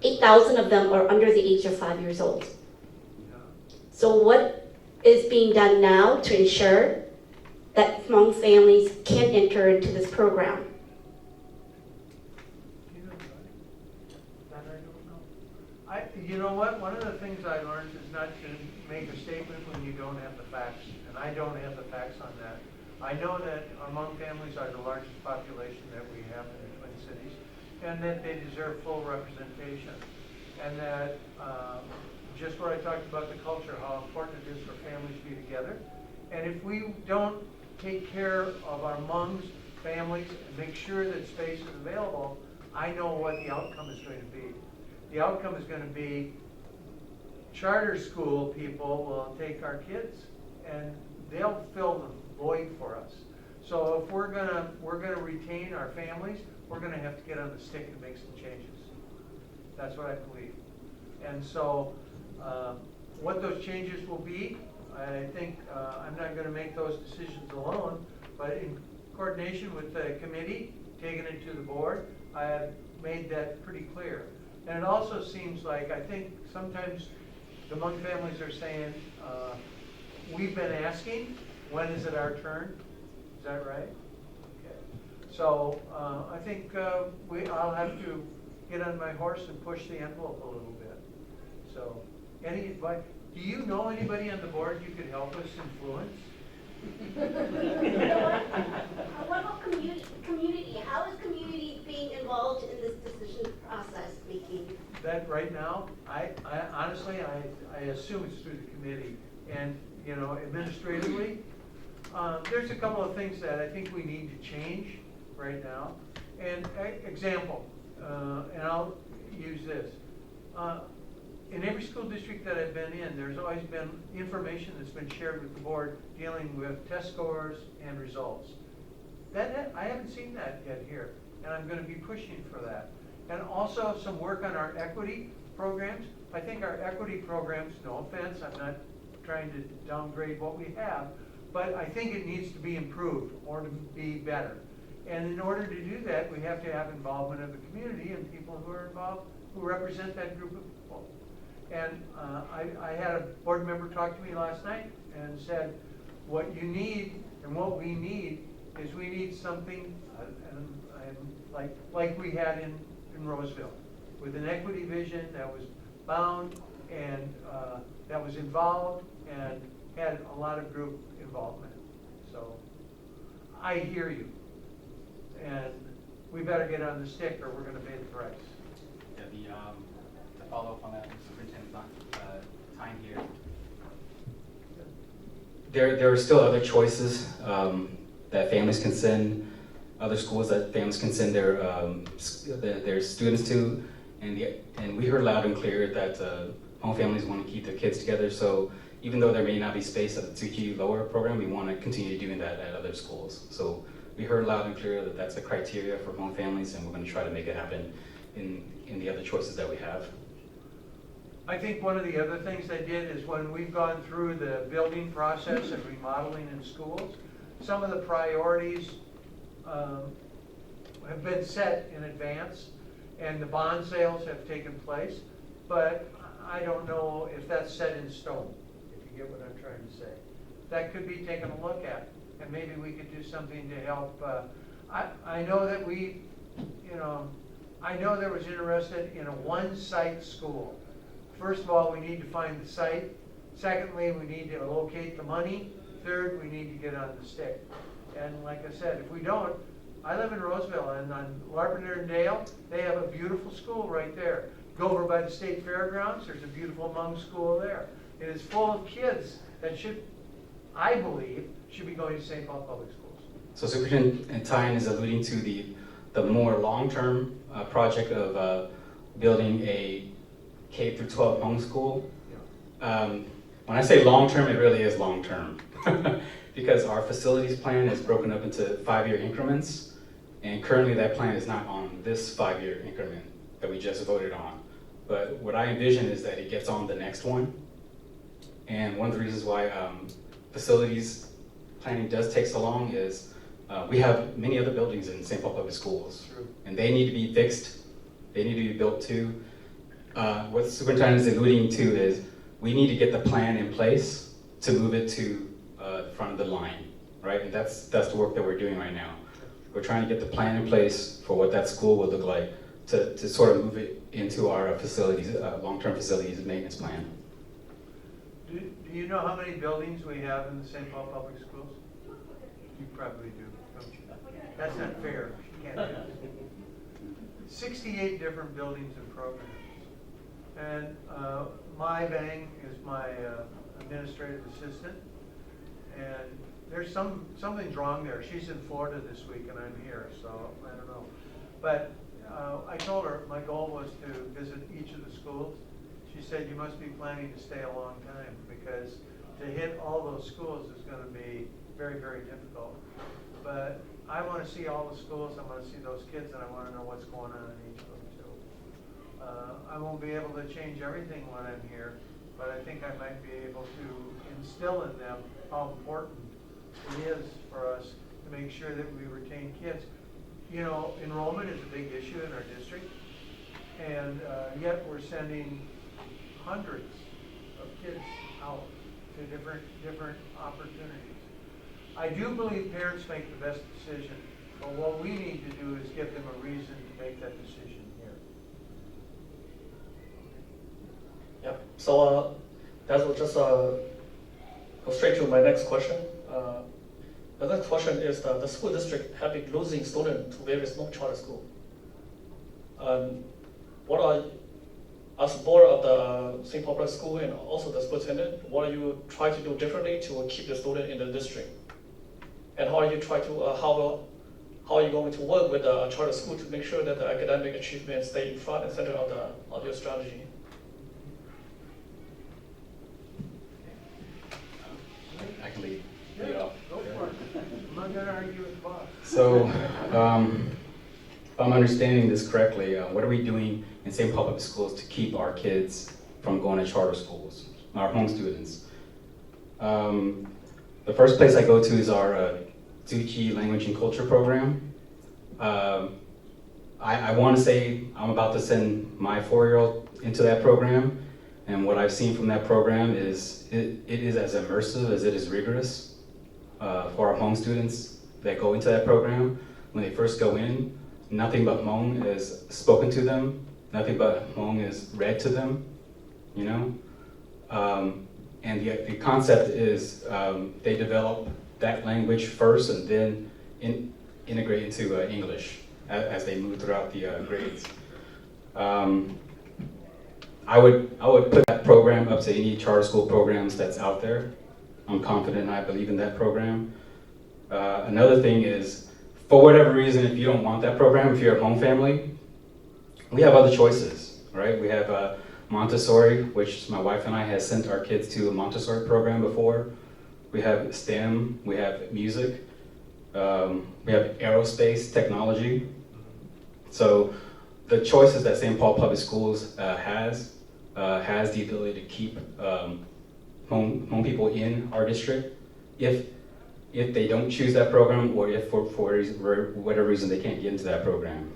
8,000 of them are under the age of 5 years old. So what is being done now to ensure that Hmong families can enter into this program? That I don't know. You know what? One of the things I learned is not to make a statement when you don't have the facts, and I don't have the facts on that. I know that our Hmong families are the largest population that we have in the Twin Cities, and that they deserve full representation, and that just what I talked about the culture, how important it is for families to be together, And if we don't take care of our Hmong's families and make sure that space is available, I know what the outcome is going to be. The outcome is going to be charter school people will take our kids and they'll fill the void for us. So if we're gonna retain our families, we're gonna have to get on the stick and make some changes. That's what I believe. And so what those changes will be, I think I'm not gonna make those decisions alone, but in coordination with the committee, taking it to the board, I have made that pretty clear. And it also seems like, I think sometimes the Hmong families are saying, we've been asking, when is it our turn? Is that right? Okay. So I think I'll have to get on my horse and push the envelope a little bit. So, any advice? Do you know anybody on the board you could help us influence? What about community? How is community being involved in this decision process making? That right now, I honestly, I assume it's through the committee. And, you know, administratively, there's a couple of things that I think we need to change right now. And example, and I'll use this. In every school district that I've been in, there's always been information that's been shared with the board dealing with test scores and results. I haven't seen that yet here, and I'm going to be pushing for that. And also some work on our equity programs. I think our equity programs, no offense, I'm not trying to downgrade what we have, but I think it needs to be improved or to be better. And in order to do that, we have to have involvement of the community and people who are involved, who represent that group of people. And I had a board member talk to me last night and said, what you need and what we need is we need something like we had in Roseville, with an equity vision that was bound and that was involved and had a lot of group involvement. So I hear you. And we better get on the stick or we're going to pay the price. Yeah, to follow up on that, Superintendent Tyne here. There are still other choices that families can send, other schools that families can send their students to, and we heard loud and clear that home families want to keep their kids together. So even though there may not be space at the Tsuchi Lower program, we want to continue doing that at other schools. So we heard loud and clear that that's a criteria for home families, and we're going to try to make it happen in the other choices that we have. I think one of the other things they did is when we've gone through the building process and remodeling in schools, some of the priorities have been set in advance and the bond sales have taken place, but I don't know if that's set in stone, if you get what I'm trying to say. That could be taken a look at, and maybe we could do something to help. I know that I know there was interested in a one-site school. First of all, we need to find the site. Secondly, we need to locate the money. Third, we need to get on the stick. And like I said, if we don't, I live in Roseville, and on Larpenteur and Dale, they have a beautiful school right there. Go over by the state fairgrounds, there's a beautiful Hmong school there. It is full of kids that should, I believe, should be going to St. Paul Public Schools. So Superintendent Tyne is alluding to the more long-term project of building a K-12 homeschool. When I say long-term, it really is long-term. Because our facilities plan is broken up into 5-year increments, and currently that plan is not on this 5-year increment that we just voted on. But what I envision is that it gets on the next one. And one of the reasons why facilities planning does take so long is we have many other buildings in St. Paul Public Schools. True. And they need to be fixed, they need to be built too. What the superintendent is alluding to is we need to get the plan in place to move it to the front of the line, right? And that's the work that we're doing right now. We're trying to get the plan in place for what that school would look like to sort of move it into our facilities, long-term facilities maintenance plan. Do you know how many buildings we have in the St. Paul Public Schools? You probably do, don't you? That's not fair. You can't do that. 68 different buildings and programs. And Mai Bang is my administrative assistant. And there's something's wrong there. She's in Florida this week and I'm here, so I don't know. But I told her my goal was to visit each of the schools. She said, you must be planning to stay a long time because to hit all those schools is going to be very, very difficult. But I want to see all the schools, I want to see those kids, and I want to know what's going on in each of them too. I won't be able to change everything when I'm here, but I think I might be able to instill in them how important it is for us to make sure that we retain kids. You know, enrollment is a big issue in our district, and yet we're sending hundreds of kids out to different opportunities. I do believe parents make the best decision, but what we need to do is give them a reason to make that decision here. Yeah, so that will just go straight to my next question. The next question is the school district have been losing students to various non-charter schools. What are, as board of the St. Paul Public School and also the superintendent, what are you trying to do differently to keep the student in the district? And how are you trying to, how are you going to work with the charter school to make sure that the academic achievements stay in front and center of your strategy? I can lead it off. Go for it. I'm not going to argue with the boss. So, if I'm understanding this correctly, what are we doing in St. Paul Public Schools to keep our kids from going to charter schools, our home students? The first place I go to is our Tzu-Chi Language and Culture program. I want to say I'm about to send my 4-year-old into that program, and what I've seen from that program is it is as immersive as it is rigorous for our Hmong students that go into that program. When they first go in, nothing but Hmong is spoken to them, nothing but Hmong is read to them, you know? And the concept is they develop that language first and then integrate into English as they move throughout the grades. I would put that program up to any charter school programs that's out there. I'm confident and I believe in that program. Another thing is, for whatever reason, if you don't want that program, if you're a Hmong family, we have other choices, right? We have Montessori, which my wife and I have sent our kids to a Montessori program before. We have STEM, we have music, we have aerospace technology. So the choices that St. Paul Public Schools has the ability to keep Hmong people in our district if they don't choose that program or if for whatever reason they can't get into that program.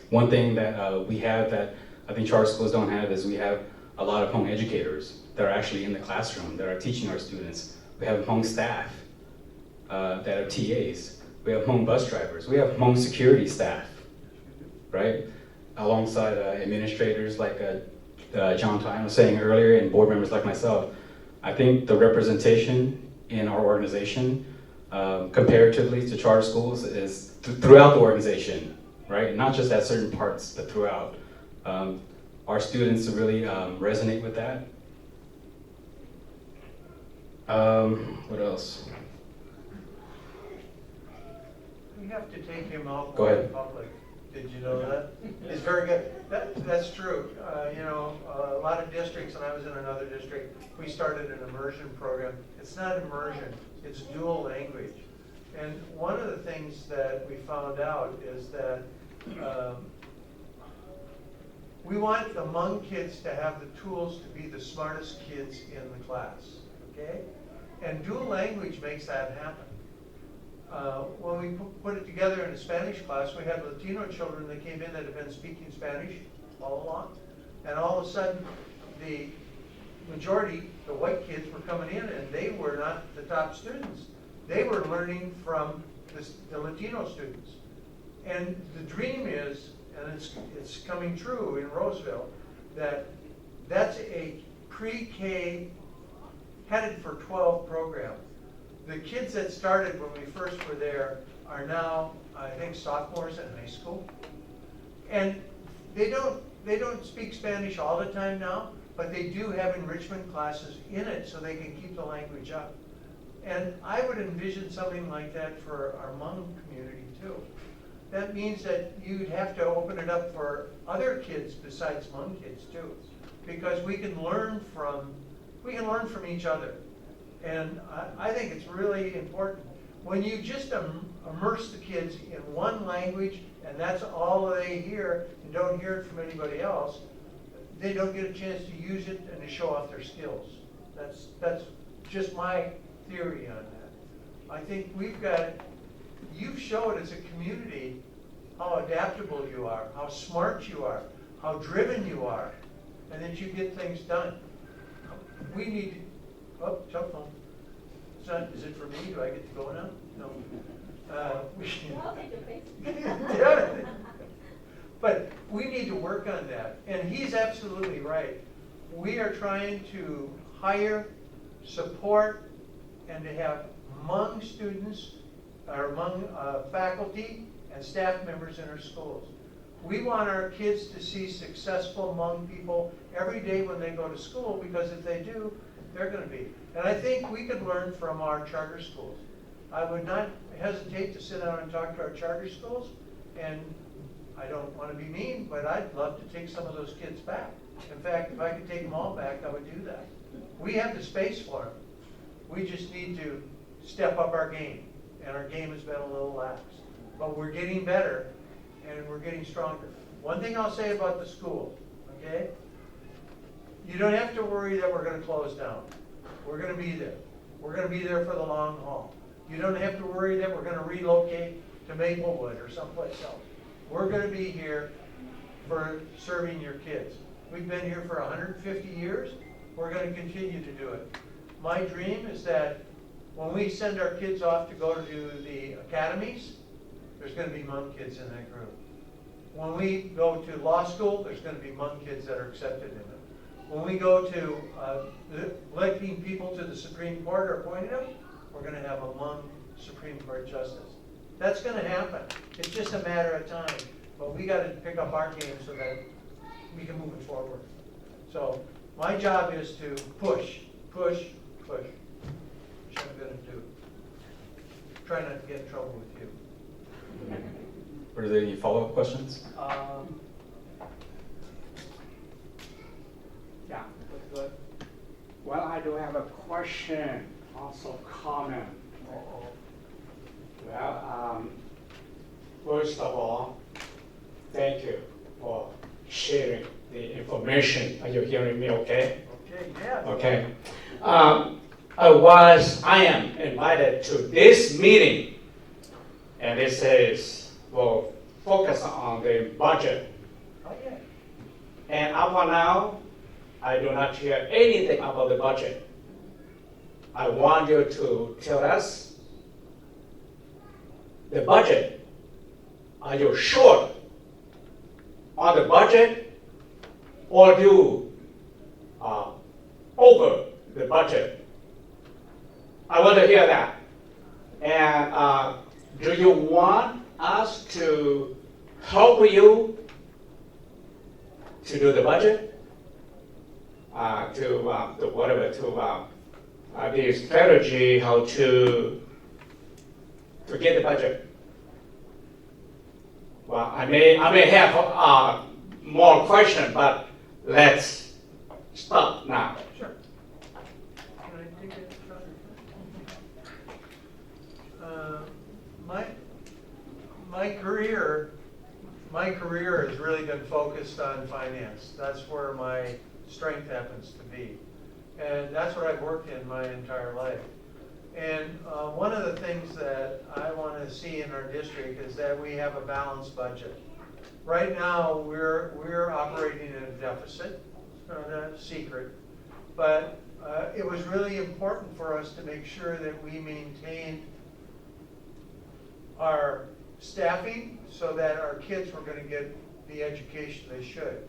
One thing that we have that I think charter schools don't have is we have a lot of Hmong educators that are actually in the classroom that are teaching our students. We have Hmong staff that are TAs. We have Hmong bus drivers. We have Hmong security staff, right? Alongside administrators like John Tyne was saying earlier and board members like myself. I think the representation in our organization comparatively to charter schools is throughout the organization, right? Not just at certain parts, but throughout. Our students really resonate with that. What else? We have to take him out Go more ahead. in public. Did you know that? It's very good. That's true. You know, a lot of districts, and I was in another district, we started an immersion program. It's not immersion, it's dual language. And one of the things that we found out is that we want the Hmong kids to have the tools to be the smartest kids in the class, okay? And dual language makes that happen. When we put it together in a Spanish class, we had Latino children that came in that had been speaking Spanish all along. And all of a sudden, the majority, the white kids, were coming in and they were not the top students. They were learning from the Latino students. And the dream is, and it's coming true in Roseville, that's a pre-K headed for 12 program. The kids that started when we first were there are now, I think, sophomores in high school. And they don't speak Spanish all the time now, but they do have enrichment classes in it so they can keep the language up. And I would envision something like that for our Hmong community too. That means that you'd have to open it up for other kids besides Hmong kids too, because we can learn from each other. And I think it's really important. When you just immerse the kids in one language and that's all they hear and don't hear it from anybody else, they don't get a chance to use it and to show off their skills. That's just my theory on that. I think you've showed as a community how adaptable you are, how smart you are, how driven you are, and that you get things done. We need, jump phone. Is it for me? Do I get to go now? No. I'll take your place. Yeah. But we need to work on that. And he's absolutely right. We are trying to hire, support, and to have Hmong students, or Hmong faculty and staff members in our schools. We want our kids to see successful Hmong people every day when they go to school, because if they do, they're going to be. And I think we could learn from our charter schools. I would not hesitate to sit down and talk to our charter schools, and I don't want to be mean, but I'd love to take some of those kids back. In fact, if I could take them all back, I would do that. We have the space for them. We just need to step up our game, and our game has been a little lax. But we're getting better, and we're getting stronger. One thing I'll say about the school, okay? You don't have to worry that we're going to close down. We're going to be there. We're going to be there for the long haul. You don't have to worry that we're going to relocate to Maplewood or someplace else. We're going to be here for serving your kids. We've been here for 150 years. We're going to continue to do it. My dream is that when we send our kids off to go to the academies, there's going to be Hmong kids in that group. When we go to law school, there's going to be Hmong kids that are accepted in it. When we go to electing people to the Supreme Court or appointing them, we're going to have a Hmong Supreme Court justice. That's going to happen. It's just a matter of time. But we got to pick up our game so that we can move it forward. So my job is to push, push, push. Which I'm going to do. Try not to get in trouble with you. Were there any follow-up questions? Yeah, good. Well, I do have a question, also comment. Well, first of all, thank you for sharing the information. Are you hearing me okay? Okay, yeah. Okay. I am invited to this meeting, and it says, we'll focus on the budget. Oh, yeah. And up for now, I do not hear anything about the budget. I want you to tell us the budget. Are you short on the budget, or do you over the budget? I want to hear that. And do you want us to help you to do the budget? The strategy how to get the budget. Well, I may have more questions, but let's stop now. Sure. Can I take it? My career has really been focused on finance. That's where my strength happens to be. And that's what I've worked in my entire life. And one of the things that I want to see in our district is that we have a balanced budget. Right now, we're operating in a deficit. It's not a secret. But it was really important for us to make sure that we maintained our staffing so that our kids were going to get the education they should.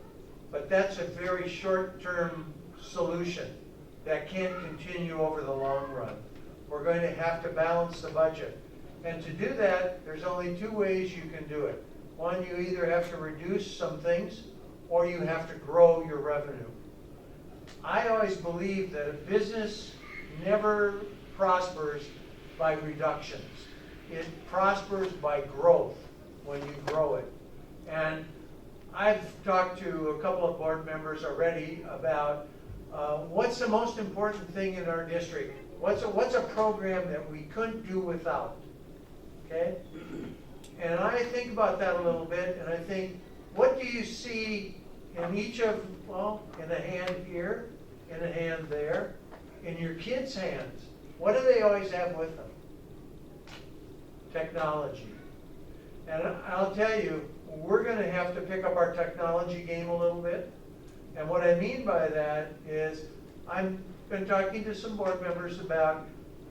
But that's a very short-term solution that can't continue over the long run. We're going to have to balance the budget. And to do that, there's only two ways you can do it. One, you either have to reduce some things, or you have to grow your revenue. I always believe that a business never prospers by reductions. It prospers by growth when you grow it. And I've talked to a couple of board members already about what's the most important thing in our district? What's a program that we couldn't do without? Okay? And I think about that a little bit, and I think, what do you see in each of, well, in a hand here, in a hand there, in your kids' hands? What do they always have with them? Technology. And I'll tell you, we're going to have to pick up our technology game a little bit. And what I mean by that is, I've been talking to some board members about,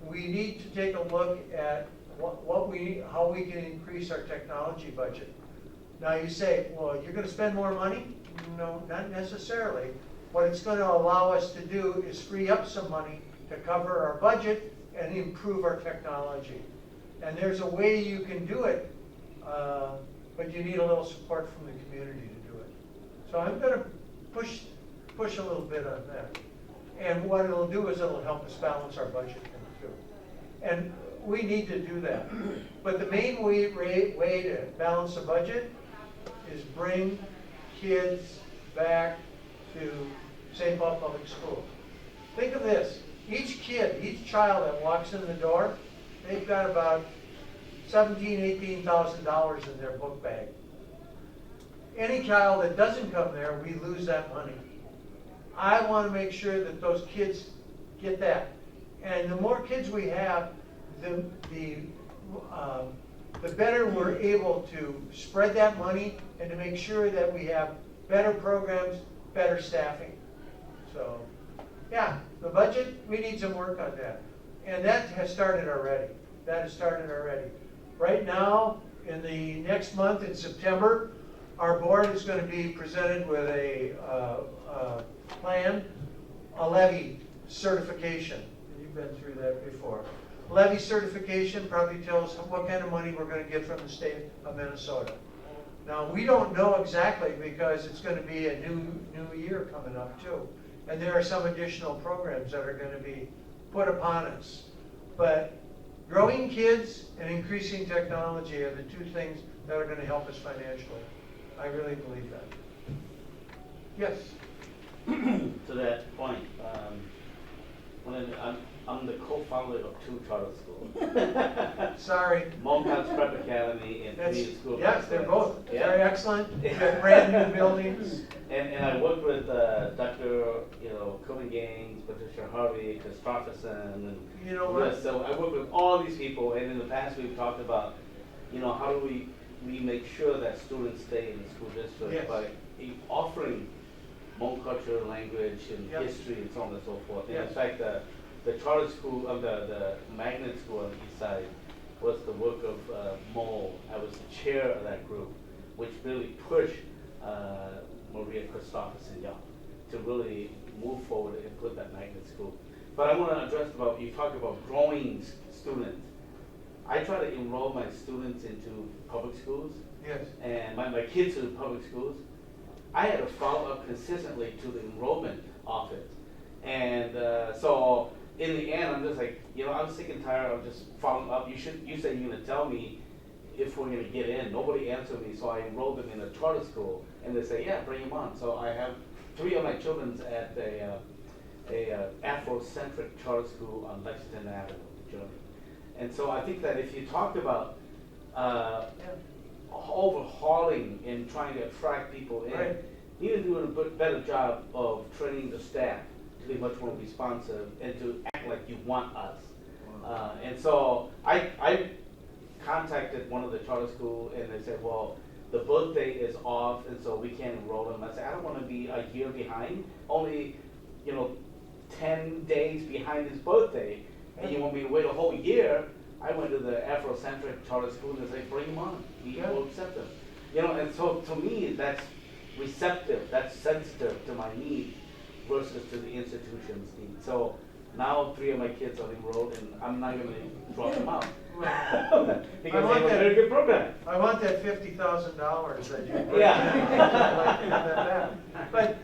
we need to take a look at how we can increase our technology budget. Now you say, well, you're going to spend more money? No, not necessarily. What it's going to allow us to do is free up some money to cover our budget and improve our technology. And there's a way you can do it, but you need a little support from the community to do it. So I'm going to push a little bit on that. And what it'll do is it'll help us balance our budget too. And we need to do that. But the main way to balance the budget is bring kids back to St. Paul Public Schools. Think of this. Each kid, each child that walks in the door, they've got about $17,000, $18,000 in their book bag. Any child that doesn't come there, we lose that money. I want to make sure that those kids get that. And the more kids we have, the better we're able to spread that money and to make sure that we have better programs, better staffing. So, yeah, the budget, we need some work on that. And that has started already. That has started already. Right now, in the next month, in September, our board is going to be presented with a plan, a levy certification. You've been through that before. Levy certification probably tells what kind of money we're going to get from the state of Minnesota. Now, we don't know exactly because it's going to be a new year coming up too. And there are some additional programs that are going to be put upon us. But growing kids and increasing technology are the two things that are going to help us financially. I really believe that. Yes? To that point, I'm the co-founder of 2 charter schools. Sorry. Moncats Prep Academy and That's, Community School. yes, they're both Yeah. very excellent. They have brand new buildings. And I work with Dr. Cohen Gaines, Patricia Harvey, Christopherson, and You know what? yes, so I work with all these people. And in the past, we've talked about, how do we make sure that students stay in the school district Yes. by offering Hmong culture, language, and Yep. history, and so on and so forth. And Yes. in fact, the charter school, the magnet school on the east side was the work of Mo. I was the chair of that group, which really pushed Maria Christopherson Young to really move forward and put that magnet school. But I want to address about, you talk about growing students. I try to enroll my students into public schools, Yes. and my kids in public schools. I had to follow up consistently to the enrollment office. And so in the end, I'm just like, I'm sick and tired of just following up. You said you're going to tell me if we're going to get in. Nobody answered me, so I enrolled them in a charter school. And they say, yeah, bring them on. So I have 3 of my children at a Afrocentric charter school on Lexington Avenue, Germany. And so I think that if you talk about overhauling and trying to attract people in, Right. you need to do a better job of training the staff to be much more responsive and to act like you want us. And so I contacted one of the charter school and they said, well, the birthday is off and so we can't enroll them. I said, I don't want to be a year behind, only 10 days behind his birthday, and you want me to wait a whole year. I went to the Afrocentric charter school and they say, bring them on, we will accept them. And so to me, that's receptive, that's sensitive to my needs versus to the institution's needs. So now 3 of my kids are enrolled and I'm not going to drop them out. Because they have a very good program. I want that $50,000 that you put Yeah. in. But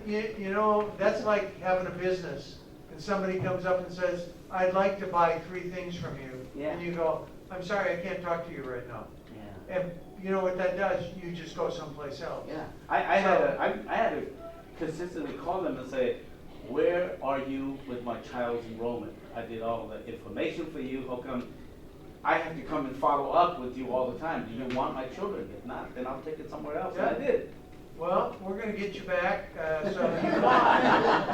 that's like having a business. and somebody comes up and says, I'd like to buy 3 things from you. Yeah. And you go, I'm sorry, I can't talk to you right now. Yeah. And you know what that does? You just go someplace else. Yeah, I had to consistently call them and say, where are you with my child's enrollment? I did all the information for you, how come I have to come and follow up with you all the time? Do you want my children? If not, then I'll take it somewhere else, and I did. Well, we're gonna get you back, so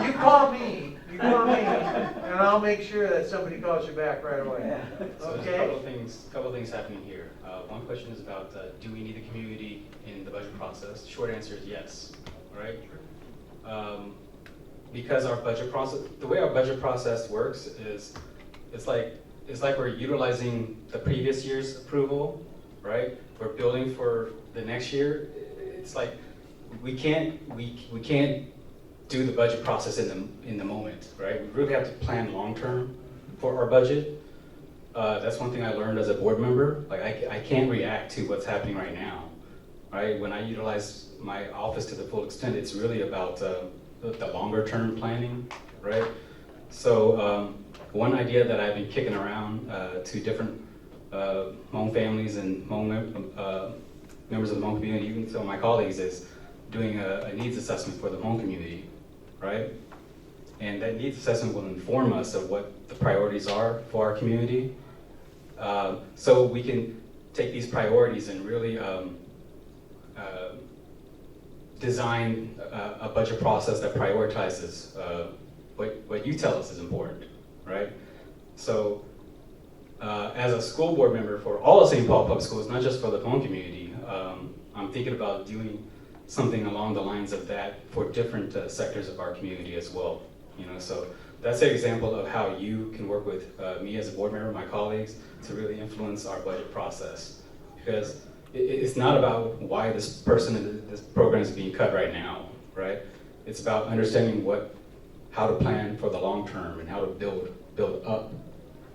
you call me, and I'll make sure that somebody calls you back right away. So there's a Okay? couple of things happening here. One question is about, do we need the community in the budget process? The short answer is yes, right? Because our budget process, the way our budget process works is, it's like we're utilizing the previous year's approval, right? We're building for the next year. It's like, we can't do the budget process in the moment, right? We really have to plan long-term for our budget. That's one thing I learned as a board member. Like, I can't react to what's happening right now, right? When I utilize my office to the full extent, it's really about the longer-term planning, right? So one idea that I've been kicking around to different Hmong families and Hmong members of the Hmong community, even some of my colleagues, is doing a needs assessment for the Hmong community, right? And that needs assessment will inform us of what the priorities are for our community. So we can take these priorities and really design a budget process that prioritizes what you tell us is important, right? So as a school board member for all of St. Paul Public Schools, not just for the Hmong community, I'm thinking about doing something along the lines of that for different sectors of our community as well. You know, so that's an example of how you can work with me as a board member, my colleagues, to really influence our budget process. Because it's not about why this person in this program is being cut right now, right? It's about understanding how to plan for the long term and how to build up,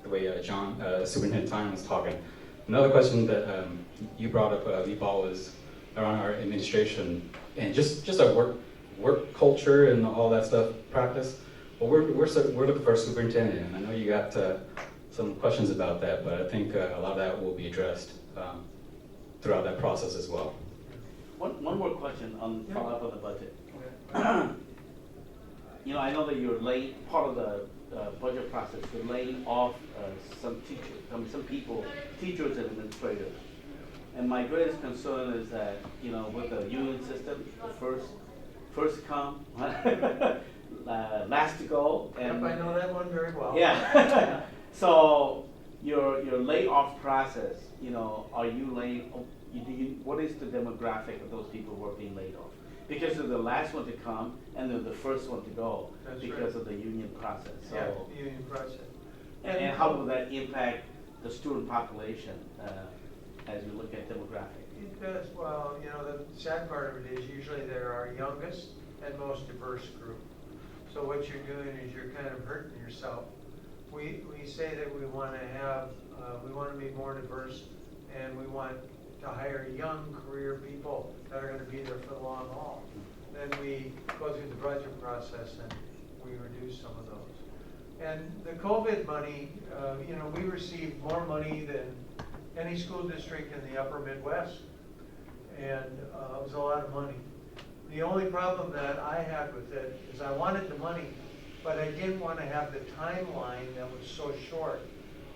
the way Superintendent Tyne was talking. Another question that you brought up, Li-Bal, was around our administration and just our work culture and all that stuff, practice. Well, we're looking for a superintendent, and I know you got some questions about that, but I think a lot of that will be addressed throughout that process as well. One more question on follow up on the budget. You know, I know that you're part of the budget process, you're laying off some teachers, some people, teachers and administrators. And my greatest concern is that, you know, with the union system, the first come, last to go. And Yep, I know that one very well. yeah. So your layoff process, you know, are you laying? What is the demographic of those who are being laid off? Because they're the last one to come and they're the first one to go. That's because right. of the union process. So, Yeah, the union process. and how will that impact the student population as you look at demographic? It does, well, you know, the sad part of it is usually they're our youngest and most diverse group. So what you're doing is you're kind of hurting yourself. We say that we want to be more diverse, and we want to hire young career people that are going to be there for the long haul. Then we go through the budget process and we reduce some of those. And the COVID money, you know, we received more money than any school district in the upper Midwest. And it was a lot of money. The only problem that I had with it is I wanted the money, but I didn't want to have the timeline that was so short.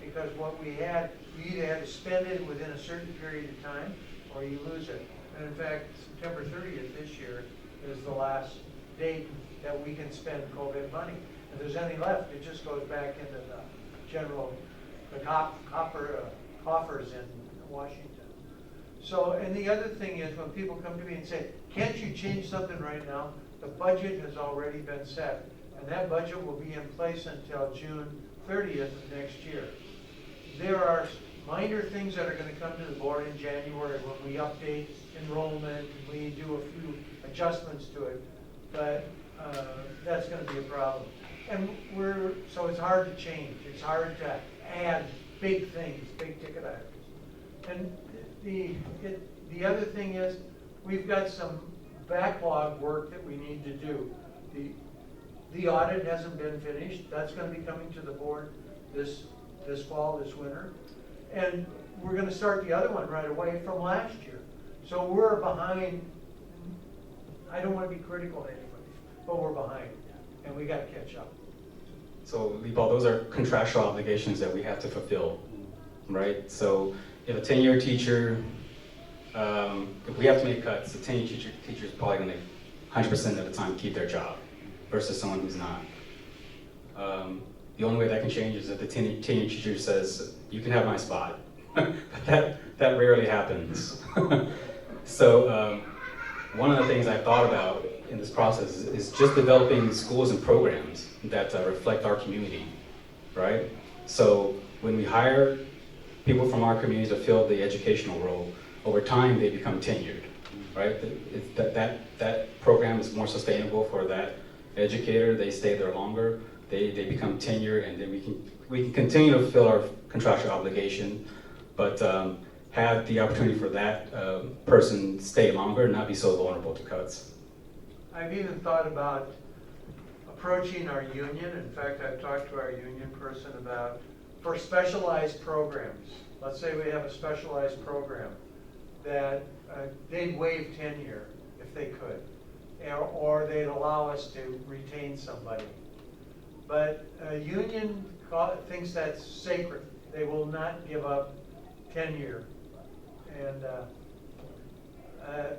Because what we had, you either had to spend it within a certain period of time, or you lose it. And in fact, September 30th this year is the last date that we can spend COVID money. If there's any left, it just goes back into the coffers in Washington. So, and the other thing is when people come to me and say, can't you change something right now? The budget has already been set, and that budget will be in place until June 30th of next year. There are minor things that are going to come to the board in January when we update enrollment, and we do a few adjustments to it, but that's going to be a problem. And so it's hard to change. It's hard to add big things, big ticket items. And the other thing is we've got some backlog work that we need to do. The audit hasn't been finished. That's gonna be coming to the board this fall, this winter. And we're gonna start the other one right away from last year. So we're behind. I don't wanna be critical of anybody, but we're behind, and we gotta catch up. So, Li-Bo, those are contractual obligations that we have to fulfill, right? So, if a 10-year teacher, if we have to make cuts, a 10-year teacher is probably gonna 100% of the time keep their job versus someone who's not. The only way that can change is if the 10-year teacher says, you can have my spot. But that rarely happens. So, one of the things I thought about in this process is just developing schools and programs that reflect our community, right? So when we hire people from our community to fill the educational role, over time they become tenured, right? That program is more sustainable for that educator. They stay there longer. They become tenured, and then we can continue to fulfill our contractual obligation, but have the opportunity for that person stay longer and not be so vulnerable to cuts. I've even thought about approaching our union. In fact, I've talked to our union person about, for specialized programs, let's say we have a specialized program, that they'd waive tenure if they could, or they'd allow us to retain somebody. But a union thinks that's sacred. They will not give up tenure. And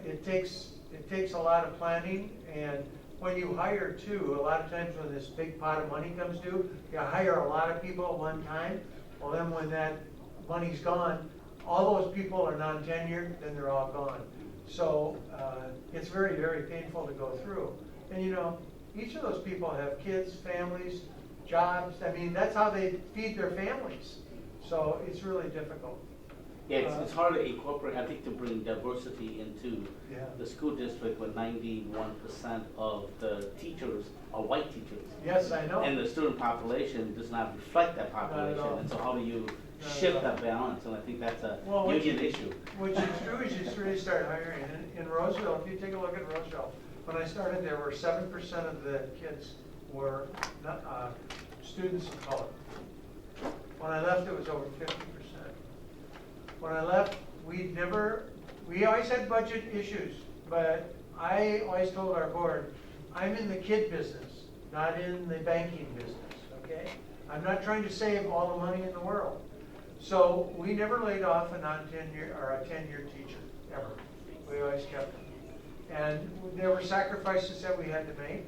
it takes a lot of planning, and when you hire too, a lot of times when this big pot of money comes due, you hire a lot of people at one time. Well, then when that money's gone, all those people are non-tenured, then they're all gone. So it's very, very painful to go through. And you know, each of those people have kids, families, jobs. I mean, that's how they feed their families. So it's really difficult. Yeah, it's hard to incorporate, I think, to bring diversity into Yeah. the school district when 91% of the teachers are white teachers. Yes, I know. And the student population does not reflect that population. all. And so how do you at shift all. that balance? And I think that's a Well, what union issue. Which is true, is you really start hiring. In Roseville, if you take a look at Roseville, when I started there were 7% of the kids were not, students of color. When I left, it was over 50%. When I left, we always had budget issues, but I always told our board, I'm in the kid business, not in the banking business, okay? I'm not trying to save all the money in the world. So we never laid off a non-tenure or a tenured teacher, ever. We always kept them. And there were sacrifices that we had to make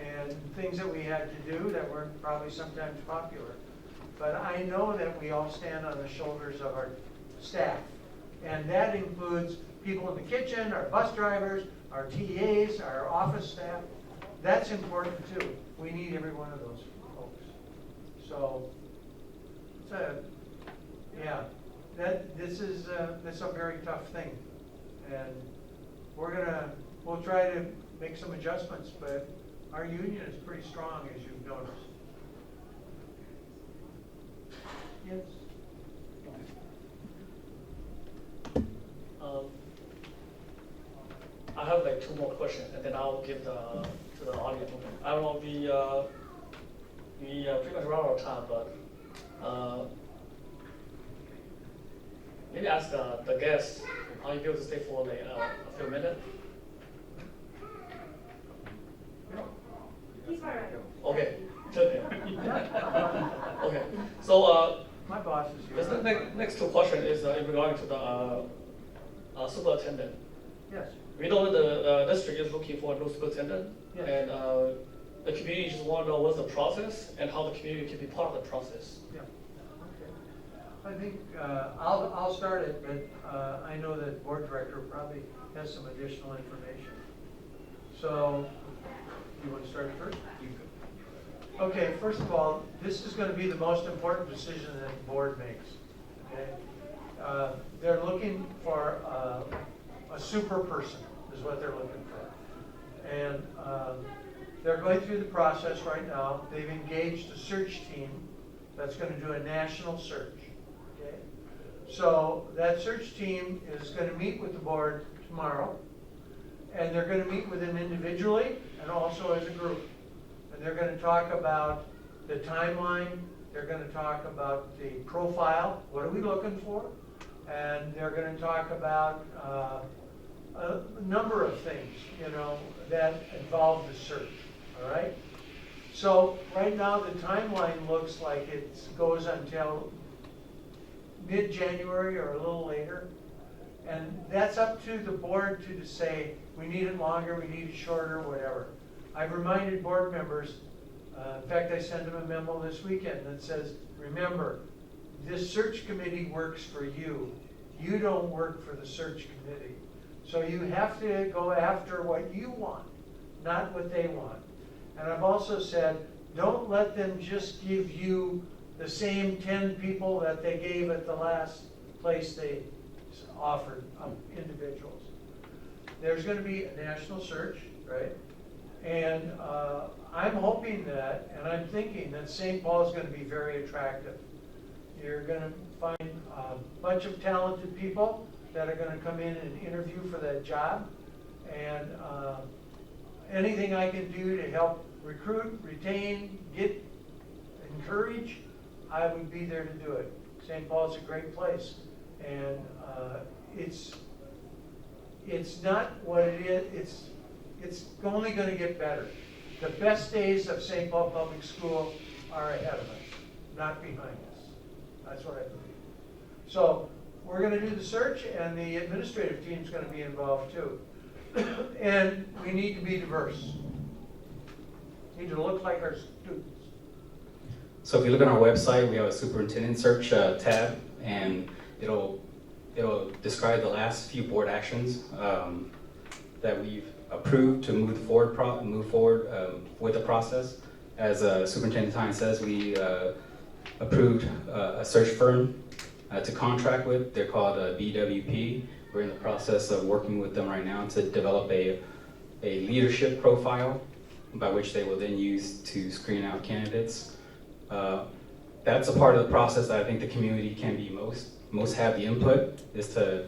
and things that we had to do that weren't probably sometimes popular. But I know that we all stand on the shoulders of our staff. And that includes people in the kitchen, our bus drivers, our TAs, our office staff. That's important too. We need every one of those folks. So, this is a very tough thing. And we'll try to make some adjustments, but our union is pretty strong, as you've noticed. Yes. I have like 2 more questions, and then I'll give to the audience. I don't know, we pretty much run out of time, but maybe ask the guests, are you able to stay for like a few minutes? Okay. Okay. So My boss is here. the next 2 questions is in regard to the superintendent. Yes. We know that the district is looking for a new superintendent, Yes. and the community just want to know what's the process and how the community can be part of the process. Yeah. Okay. I think I'll start it, but I know that board director probably has some additional information. So, you want to start first? You could. Okay. First of all, this is going to be the most important decision that the board makes. Okay. They're looking for a super person, is what they're looking for, and they're going through the process right now. They've engaged a search team that's going to do a national search. Okay? So that search team is going to meet with the board tomorrow, and they're going to meet with them individually and also as a group. And they're gonna talk about the timeline, they're gonna talk about the profile, what are we looking for? And they're gonna talk about a number of things, you know, that involve the search, all right? So right now, the timeline looks like it goes until mid-January or a little later. And that's up to the board to say, we need it longer, we need it shorter, whatever. I've reminded board members, in fact, I sent them a memo this weekend that says, remember, this search committee works for you. You don't work for the search committee. So you have to go after what you want, not what they want. And I've also said, don't let them just give you the same 10 people that they gave at the last place they offered individuals. There's going to be a national search, right? And I'm hoping that, and I'm thinking that St. Paul is going to be very attractive. You're going to find a bunch of talented people that are going to come in and interview for that job. And anything I can do to help recruit, retain, encourage, I would be there to do it. St. Paul's a great place. And it's not what it is, it's only going to get better. The best days of St. Paul Public School are ahead of us, not behind us. That's what I believe. So we're going to do the search, and the administrative team's going to be involved too. And we need to be diverse. We need to look like our students. So if you look on our website, we have a superintendent search tab, and it'll describe the last few board actions that we've approved to move forward with the process. As Superintendent Tyne says, we approved a search firm to contract with. They're called BWP. We're in the process of working with them right now to develop a leadership profile by which they will then use to screen out candidates. That's a part of the process that I think the community can be most have the input, is to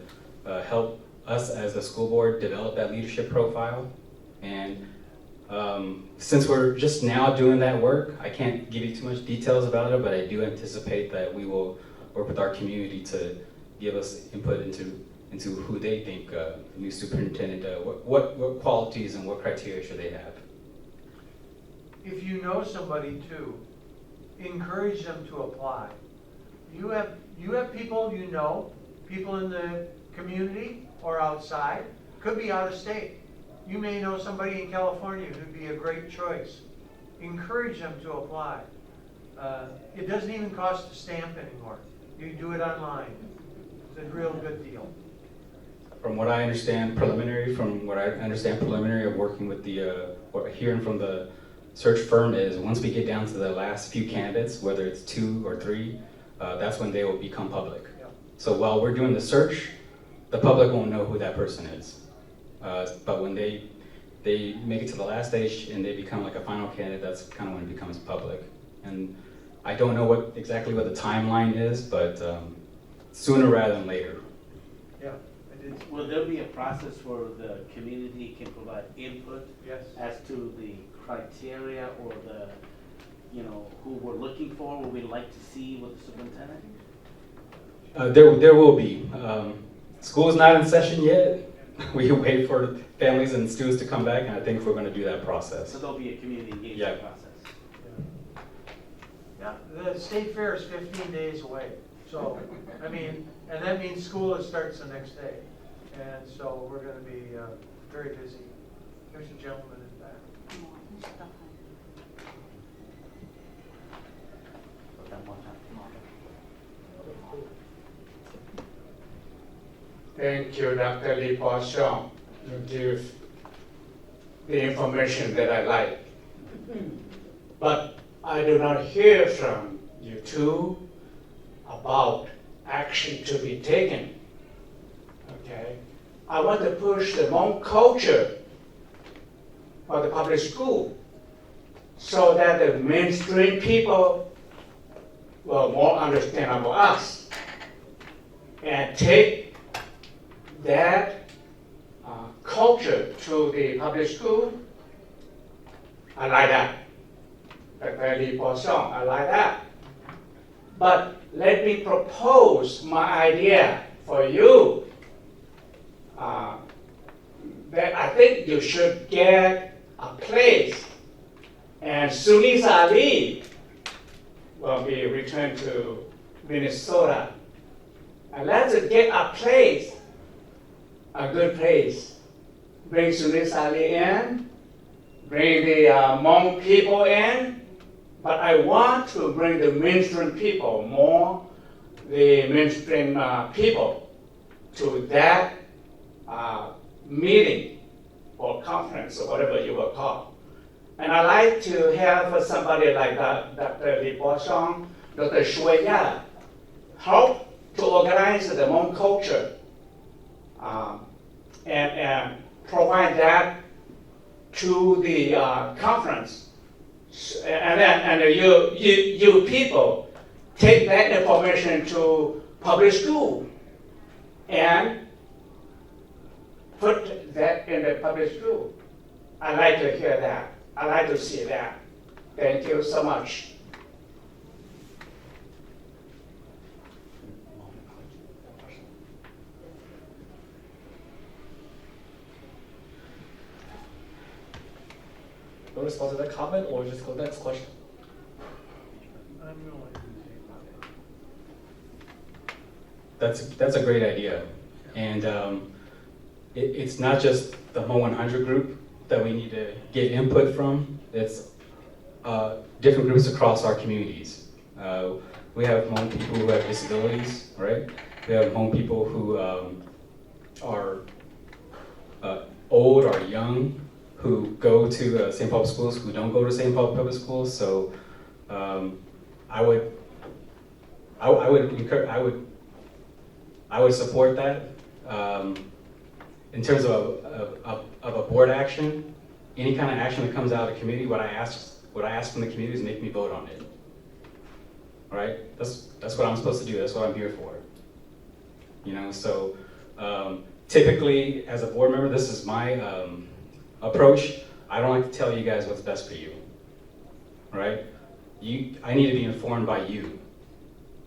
help us as a school board develop that leadership profile. And since we're just now doing that work, I can't give you too much details about it, but I do anticipate that we will work with our community to give us input into who they think the new superintendent, what qualities and what criteria should they have. If you know somebody too, encourage them to apply. You have people you know, people in the community or outside, could be out of state. You may know somebody in California who'd be a great choice. Encourage them to apply. It doesn't even cost a stamp anymore. You do it online. It's a real good deal. From what I understand preliminary of working with or hearing from the search firm is, once we get down to the last few candidates, whether it's 2 or 3, that's when they will become public. Yeah. So while we're doing the search, the public won't know who that person is. But when they make it to the last stage and they become like a final candidate, that's kind of when it becomes public. And I don't know exactly what the timeline is, but sooner rather than later. Yeah. Will there be a process where the community can provide input Yes. as to the criteria or the, who we're looking for, what we'd like to see with the superintendent? There will be. School is not in session yet. We wait for families and students to come back, and I think we're going to do that process. So there'll be a community engagement Yeah. process. Yeah, the state fair is 15 days away. So, and that means school starts the next day. And so we're going to be very busy. There's a gentleman in the back. Thank you, Dr. Lee Paul-Shong. You give the information that I like. But I do not hear from you two about action to be taken. Okay? I want to push the Hmong culture of the public school so that the mainstream people will more understand about us and take that culture to the public school. I like that. Dr. Lee Poisson, I like that. But let me propose my idea for you. That I think you should get a place, and Sunnis Ali will be returned to Minnesota. And let's get a place, a good place. Bring Sunnis Ali in, bring the Hmong people in, but I want to bring the mainstream people more, the mainstream people to that meeting or conference or whatever you will call. And I like to have somebody like Dr. Lee Poisson, Dr. Shui Ya, help to organize the Hmong culture and provide that to the conference. And then you people take that information to public school and put that in the public school. I like to hear that. I like to see that. Thank you so much. No response to that comment, or just go next question? That's a great idea, and it's not just the Hmong 100 group that we need to get input from. It's different groups across our communities. We have Hmong people who have disabilities, right? We have Hmong people who are old or young, who go to St. Paul schools, who don't go to St. Paul public schools. So I would support that. In terms of a board action, any kind of action that comes out of the community, what I ask from the community is make me vote on it. All right, that's what I'm supposed to do. That's what I'm here for. You know, so typically as a board member, this is my approach. I don't like to tell you guys what's best for you. All right, I need to be informed by you.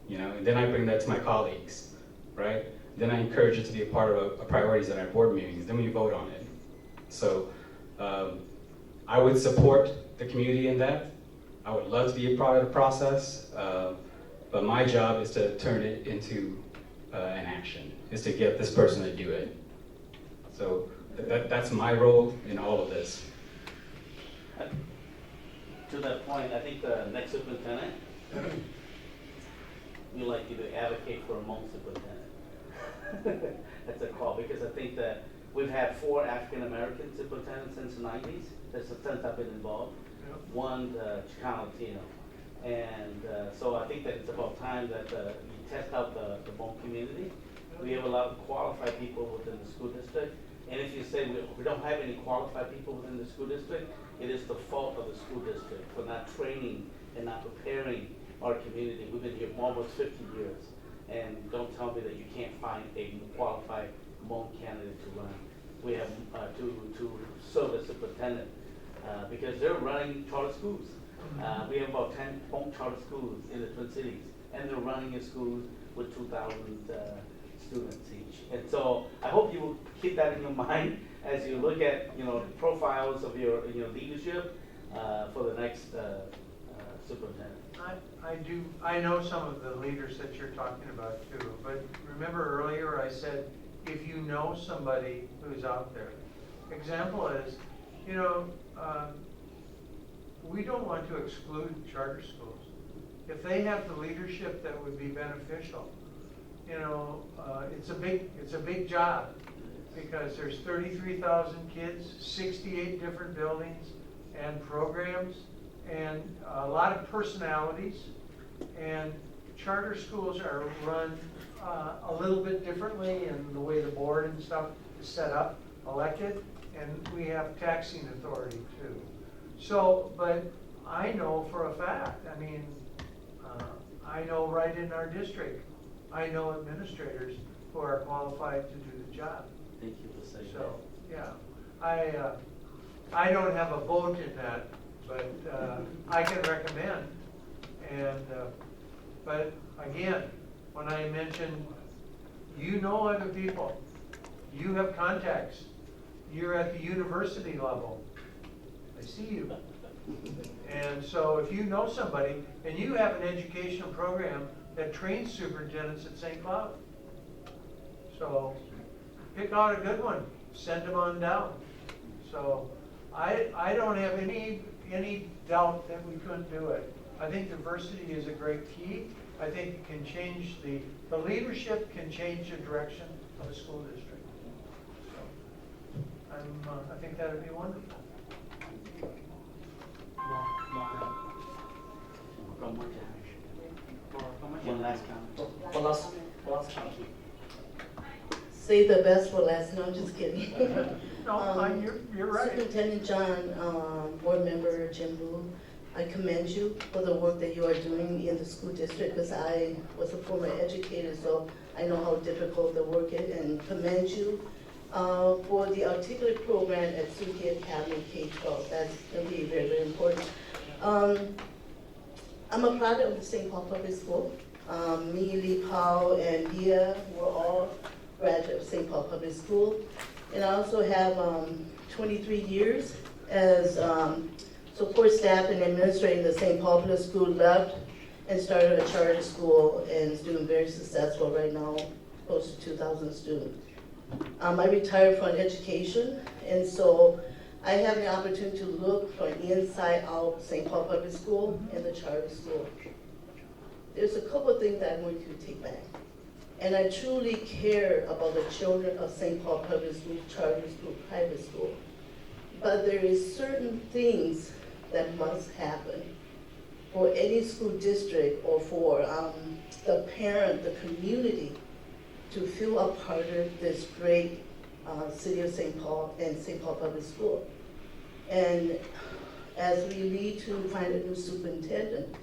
You know, and then I bring that to my colleagues, right? Then I encourage you to be a part of a priorities at our board meetings. Then we vote on it. So I would support the community in that. I would love to be a part of the process, but my job is to turn it into an action, is to get this person to do it. So that's my role in all of this. To that point, I think the next superintendent, we'd like you to advocate for a Hmong superintendent. That's a call, because I think that we've had 4 African American superintendents since the 90s, since I've been involved. One, Chicano Latino. And so I think that it's about time that you test out the Hmong community. We have a lot of qualified people within the school district. And if you say we don't have any qualified people within the school district, it is the fault of the school district for not training and not preparing our community. We've been here for almost 50 years. And don't tell me that you can't find a qualified Hmong candidate to run. We have to serve as superintendent because they're running charter schools. We have about 10 Hmong charter schools in the Twin Cities, and they're running in schools with 2,000 students each. And so I hope you will keep that in your mind as you look at the profiles of your leadership for the next superintendent. I do. I know some of the leaders that you're talking about too. But remember earlier I said, if you know somebody who's out there. Example is, we don't want to exclude charter schools. If they have the leadership that would be beneficial, it's a big job, because there's 33,000 kids, 68 different buildings and programs, and a lot of personalities. And charter schools are run a little bit differently in the way the board and stuff is set up, elected, and we have taxing authority too. So, but I know for a fact, I know right in our district, I know administrators who are qualified to do the job. Thank you for saying So, yeah, I don't have a vote in that but I can recommend. And, but again, when I mention, you know other people, you have contacts, you're at the university level, I see you. And so if you know somebody, and you have an educational program that trains superintendents at St. Cloud, so pick out a good one, send them on down. So I don't have any doubt that we couldn't do it. I think diversity is a great key. I think it can change the leadership can change the direction of a school district. So I think that would be wonderful. One last comment. One last comment. Say the best for last, no, I'm just kidding. No, you're right. Superintendent John, Board Member Jim Wu, I commend you for the work that you are doing in the school district, because I was a former educator, so I know how difficult the work is, and commend you for the Articulate program at Suki Academy K-12. That's going to be very, very important. I'm a product of the St. Paul Public School. Me, Lee Powell, and Dia were all graduates of St. Paul Public School. And I also have 23 years as support staff and administrating the St. Paul Public School. Left and started a charter school and is doing very successful right now, close to 2,000 students. I retired from education, and so I have the opportunity to look from inside out St. Paul Public School and the charter school. There's a couple of things that I'm going to take back. And I truly care about the children of St. Paul Public School, charter school, private school. But there is certain things that must happen for any school district or for the parent, the community, to feel a part of this great city of St. Paul and St. Paul Public School. And as we need to find a new superintendent,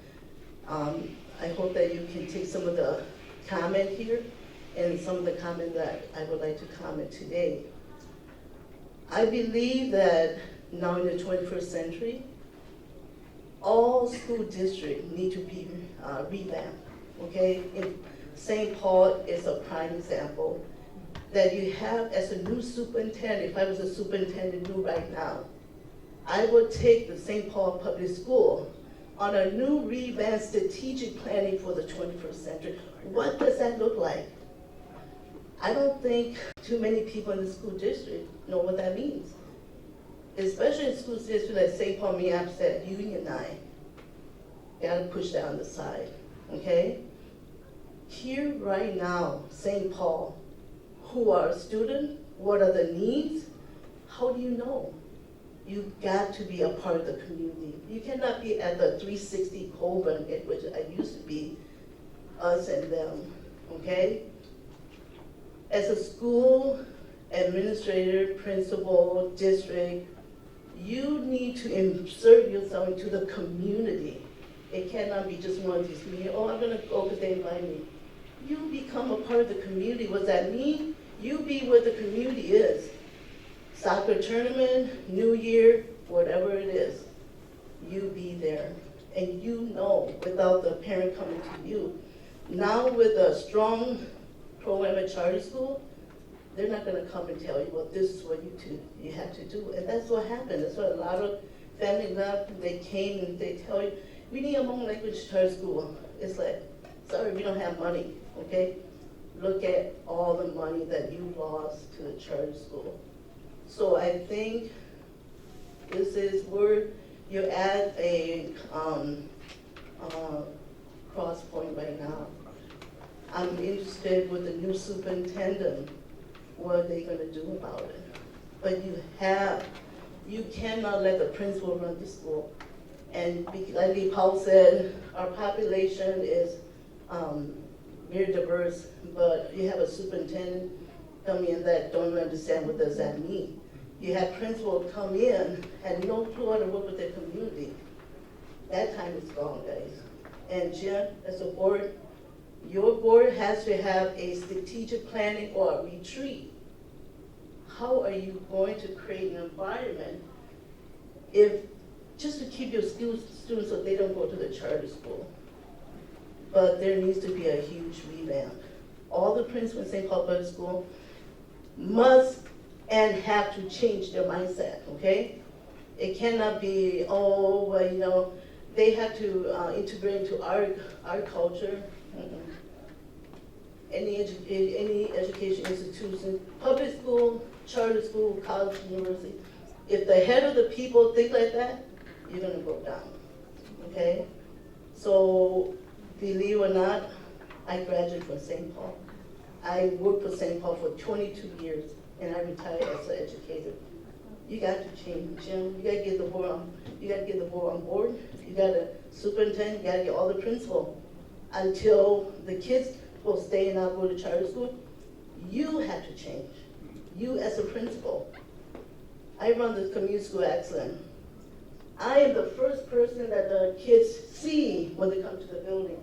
I hope that you can take some of the comment here and some of the comment that I would like to comment today. I believe that now in the 21st century, all school districts need to be revamped, okay? And St. Paul is a prime example that you have as a new superintendent. If I was a superintendent new right now, I would take the St. Paul Public School on a new revamped strategic planning for the 21st century. What does that look like? I don't think too many people in the school district know what that means. Especially in school districts like St. Paul, Minneapolis, you and I gotta push that on the side, okay? Here right now, St. Paul, who are a student, what are the needs? How do you know? You've got to be a part of the community. You cannot be at the 360 Colburn, which I used to be, us and them, okay? As a school administrator, principal, district, you need to insert yourself into the community. It cannot be just one of these meetings, oh, I'm gonna go because they invite me. You become a part of the community. What does that mean? You be where the community is. Soccer tournament, New Year, whatever it is, you be there. And you know, without the parent coming to you. Now with a strong program at charter school, they're not gonna come and tell you, well, this is what you have to do. And that's what happened. That's what a lot of families left. They came and they tell you, we need a Hmong language charter school. It's like, sorry, we don't have money, okay? Look at all the money that you lost to the charter school. So I think this is where you're at a cross point right now. I'm interested with the new superintendent, what are they gonna do about it? But you cannot let the principal run the school. And like Lee Powell said, our population is very diverse, but you have a superintendent come in that don't understand what does that mean. You have principals come in and no clue how to work with their community. That time is gone, guys. And Jim, as a board, your board has to have a strategic planning or a retreat. How are you going to create an environment if just to keep your students so they don't go to the charter school. But there needs to be a huge revamp. All the principals in St. Paul Public School must and have to change their mindset, okay? It cannot be, oh, well, you know, they have to integrate into our culture. Mm-mm. Any education institution, public school, charter school, college, university, if the head of the people think like that, you're gonna go down, okay? So, believe it or not, I graduated from St. Paul. I worked for St. Paul for 22 years, and I retired as an educator. You got to change, Jim. You gotta get the board on. You gotta get the board on board. You gotta superintendent. You gotta get all the principal. Until the kids will stay and not go to charter school, you have to change. You as a principal. I run the community school excellence. I am the first person that the kids see when they come to the building.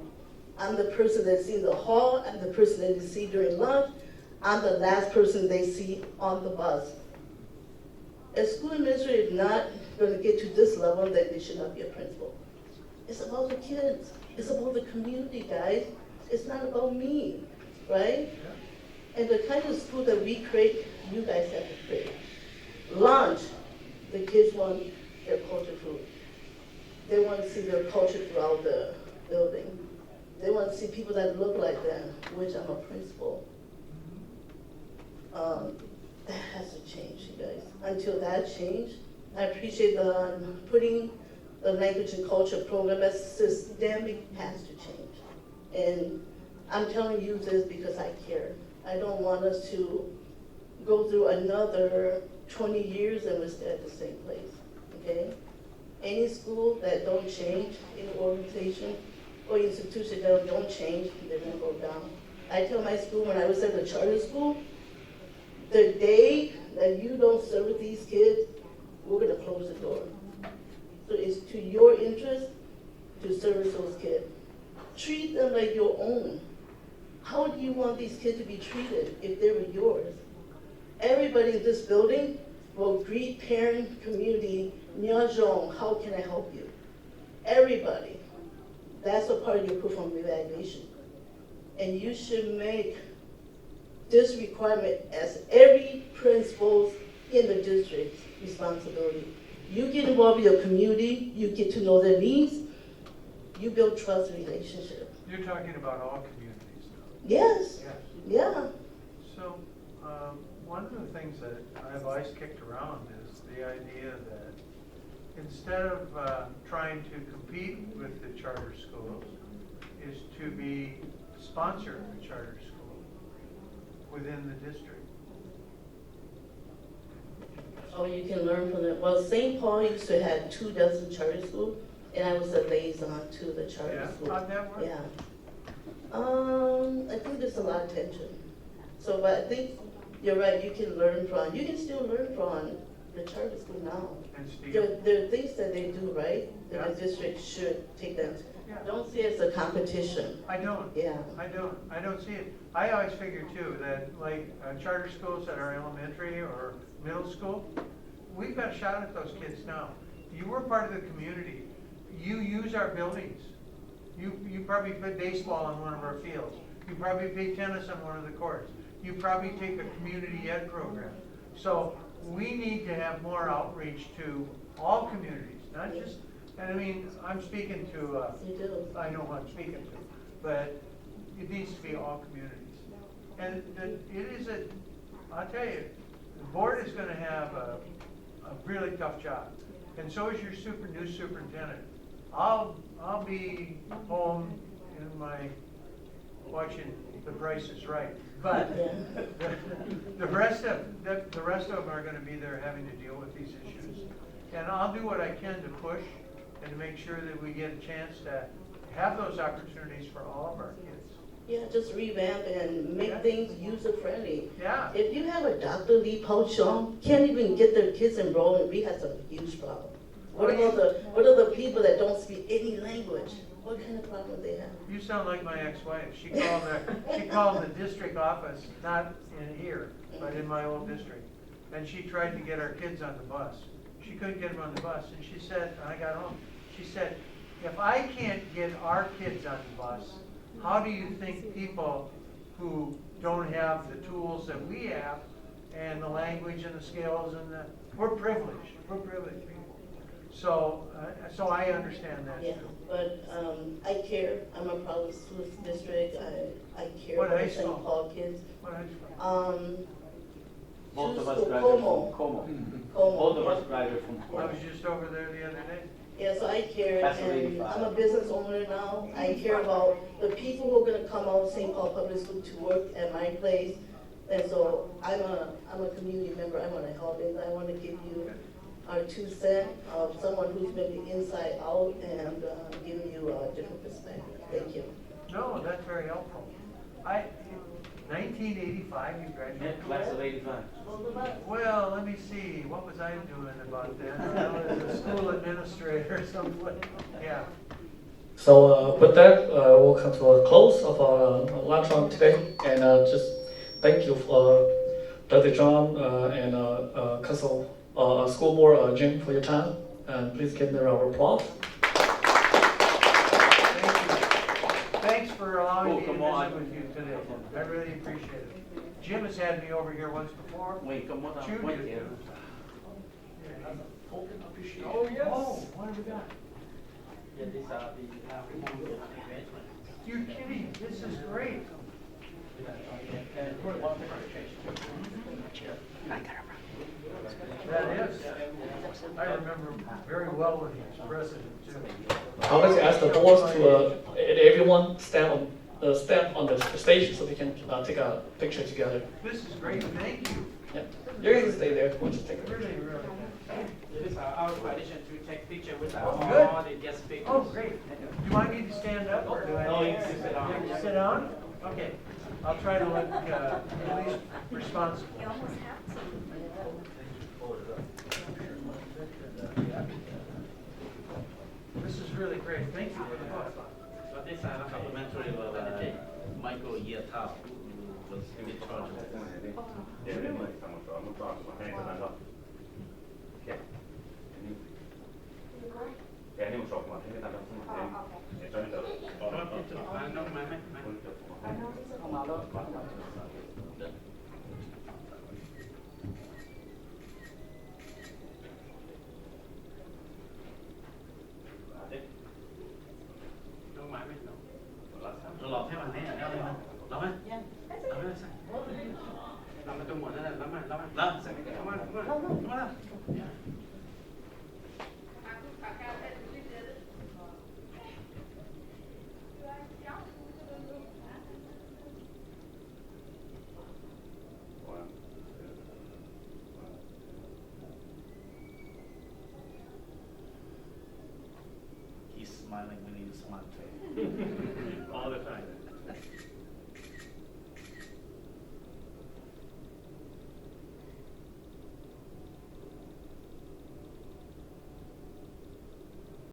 I'm the person that sees the hall. I'm the person that they see during lunch. I'm the last person they see on the bus. A school administrator is not going to get to this level, then they should not be a principal. It's about the kids. It's about the community, guys. It's not about me, right? And the kind of school that we create, you guys have to create. Lunch, the kids want their culture food. They want to see their culture throughout the building. They want to see people that look like them, which I'm a principal. That has to change, you guys. Until that change, I appreciate the putting the language and culture program as systemic has to change. And I'm telling you this because I care. I don't want us to go through another 20 years and we're still at the same place, okay? Any school that don't change, any organization or institution that don't change, they're gonna go down. I tell my school when I was at the charter school, the day that you don't service these kids, we're gonna close the door. So it's to your interest to service those kids. Treat them like your own. How do you want these kids to be treated if they were yours? Everybody in this building will greet parent, community, Nyajong, how can I help you? Everybody. That's a part of your performance evaluation. And you should make this requirement as every principal's in the district's responsibility. You get involved with your community, you get to know their needs, you build trust relationship. You're talking about all communities now. Yes, Yes. yeah. So, one of the things that I've always kicked around is the idea that instead of trying to compete with the charter schools, is to be sponsor of the charter school within the district. Oh, you can learn from it. Well, St. Paul used to have 24 charter schools, and I was a liaison to the charter Yeah, school. how'd that work? Yeah. I think there's a lot of tension. So, but I think you're right, you can still learn from the charter school now. And Steve? There are things that they do right, that Yeah. the district should take them. Yeah. Don't see it as a competition. I don't. Yeah. I don't see it. I always figure too that like charter schools that are elementary or middle school, we've got a shot at those kids now. You were part of the community. You use our buildings. You probably play baseball on one of our fields. You probably play tennis on one of the courts. You probably take a community ed program. So we need to have more outreach to all communities, not just, and I mean, I'm speaking to, You do. I know who I'm speaking to, but it needs to be all communities. And it is I'll tell you, the board is gonna have a really tough job. And so is your new superintendent. I'll be home in my, watching The Price is Right. But Yeah. the rest of them are gonna be there having to deal with these issues. And I'll do what I can to push and to make sure that we get a chance to have those opportunities for all of our kids. Yeah, just revamp and make Yeah. things user-friendly. Yeah. If you have a Dr. Lee Pao Chong, can't even get their kids enrolled, we have a huge problem. What are the people that don't speak any language? What kind of problem they have? You sound like my ex-wife. She called the district office, not in here, but in my old district. And she tried to get our kids on the bus. She she couldn't get them on the bus. And she said, when I got home, she said, if I can't get our kids on the bus, how do you think people who don't have the tools that we have and the language and the skills and we're privileged people. So, so I understand that Yeah, too. but I care. I'm a proud school district. I care What about high the St. school? Paul kids. What high school? Most of us School, graduated from Como. Como. Como, Both of yeah. us graduated from I Como. was just over there the other day. Yeah, so I care, That's and 85. I'm a business owner now. I care about the people who are gonna come out of St. Paul Public School to work at my place. And so I'm a community member. I wanna help it. I wanna give you our 2 cents of someone who's been the inside out and giving you a different perspective. Thank you. No, that's very helpful. 1985, you Yeah, graduated? class of 85. Well, let me see, what was I doing about that? I was a school administrator or something, yeah. So with that, we'll come to a close of our luncheon today, and just thank you for Dr. John and Castle School Board Jim for your time, and please give them a round of applause. Thank you. Thanks for allowing Oh, me to come on. visit with you today. I really appreciate it. Jim has had me over here once before. Wait, come on. Junior, Wait, too. yeah. Oh, yes. Oh, what have we got? Yeah, these are the engagement. You're kidding, this is great. That is. I remember very well when he was president too. I would like to ask the boss to, everyone stand on the stage so we can take a picture together. This is great, thank you. Yeah, you can stay there. We'll just take a Really, picture. really good. It is our tradition to take picture with Oh, all good. the guest speakers. Oh, great. Do I need to stand up or do I No, need you can sit down. You can sit down? Okay. I'll try to look at least responsible. This is really great. Thank you for the book. So these are the Complimentary of Michael Yetao, who was in charge of this. lọt theo anh này lắm lắm á lắm tôi muốn là lắm á lắm sẽ cái lắm á He's smiling when he was smart too.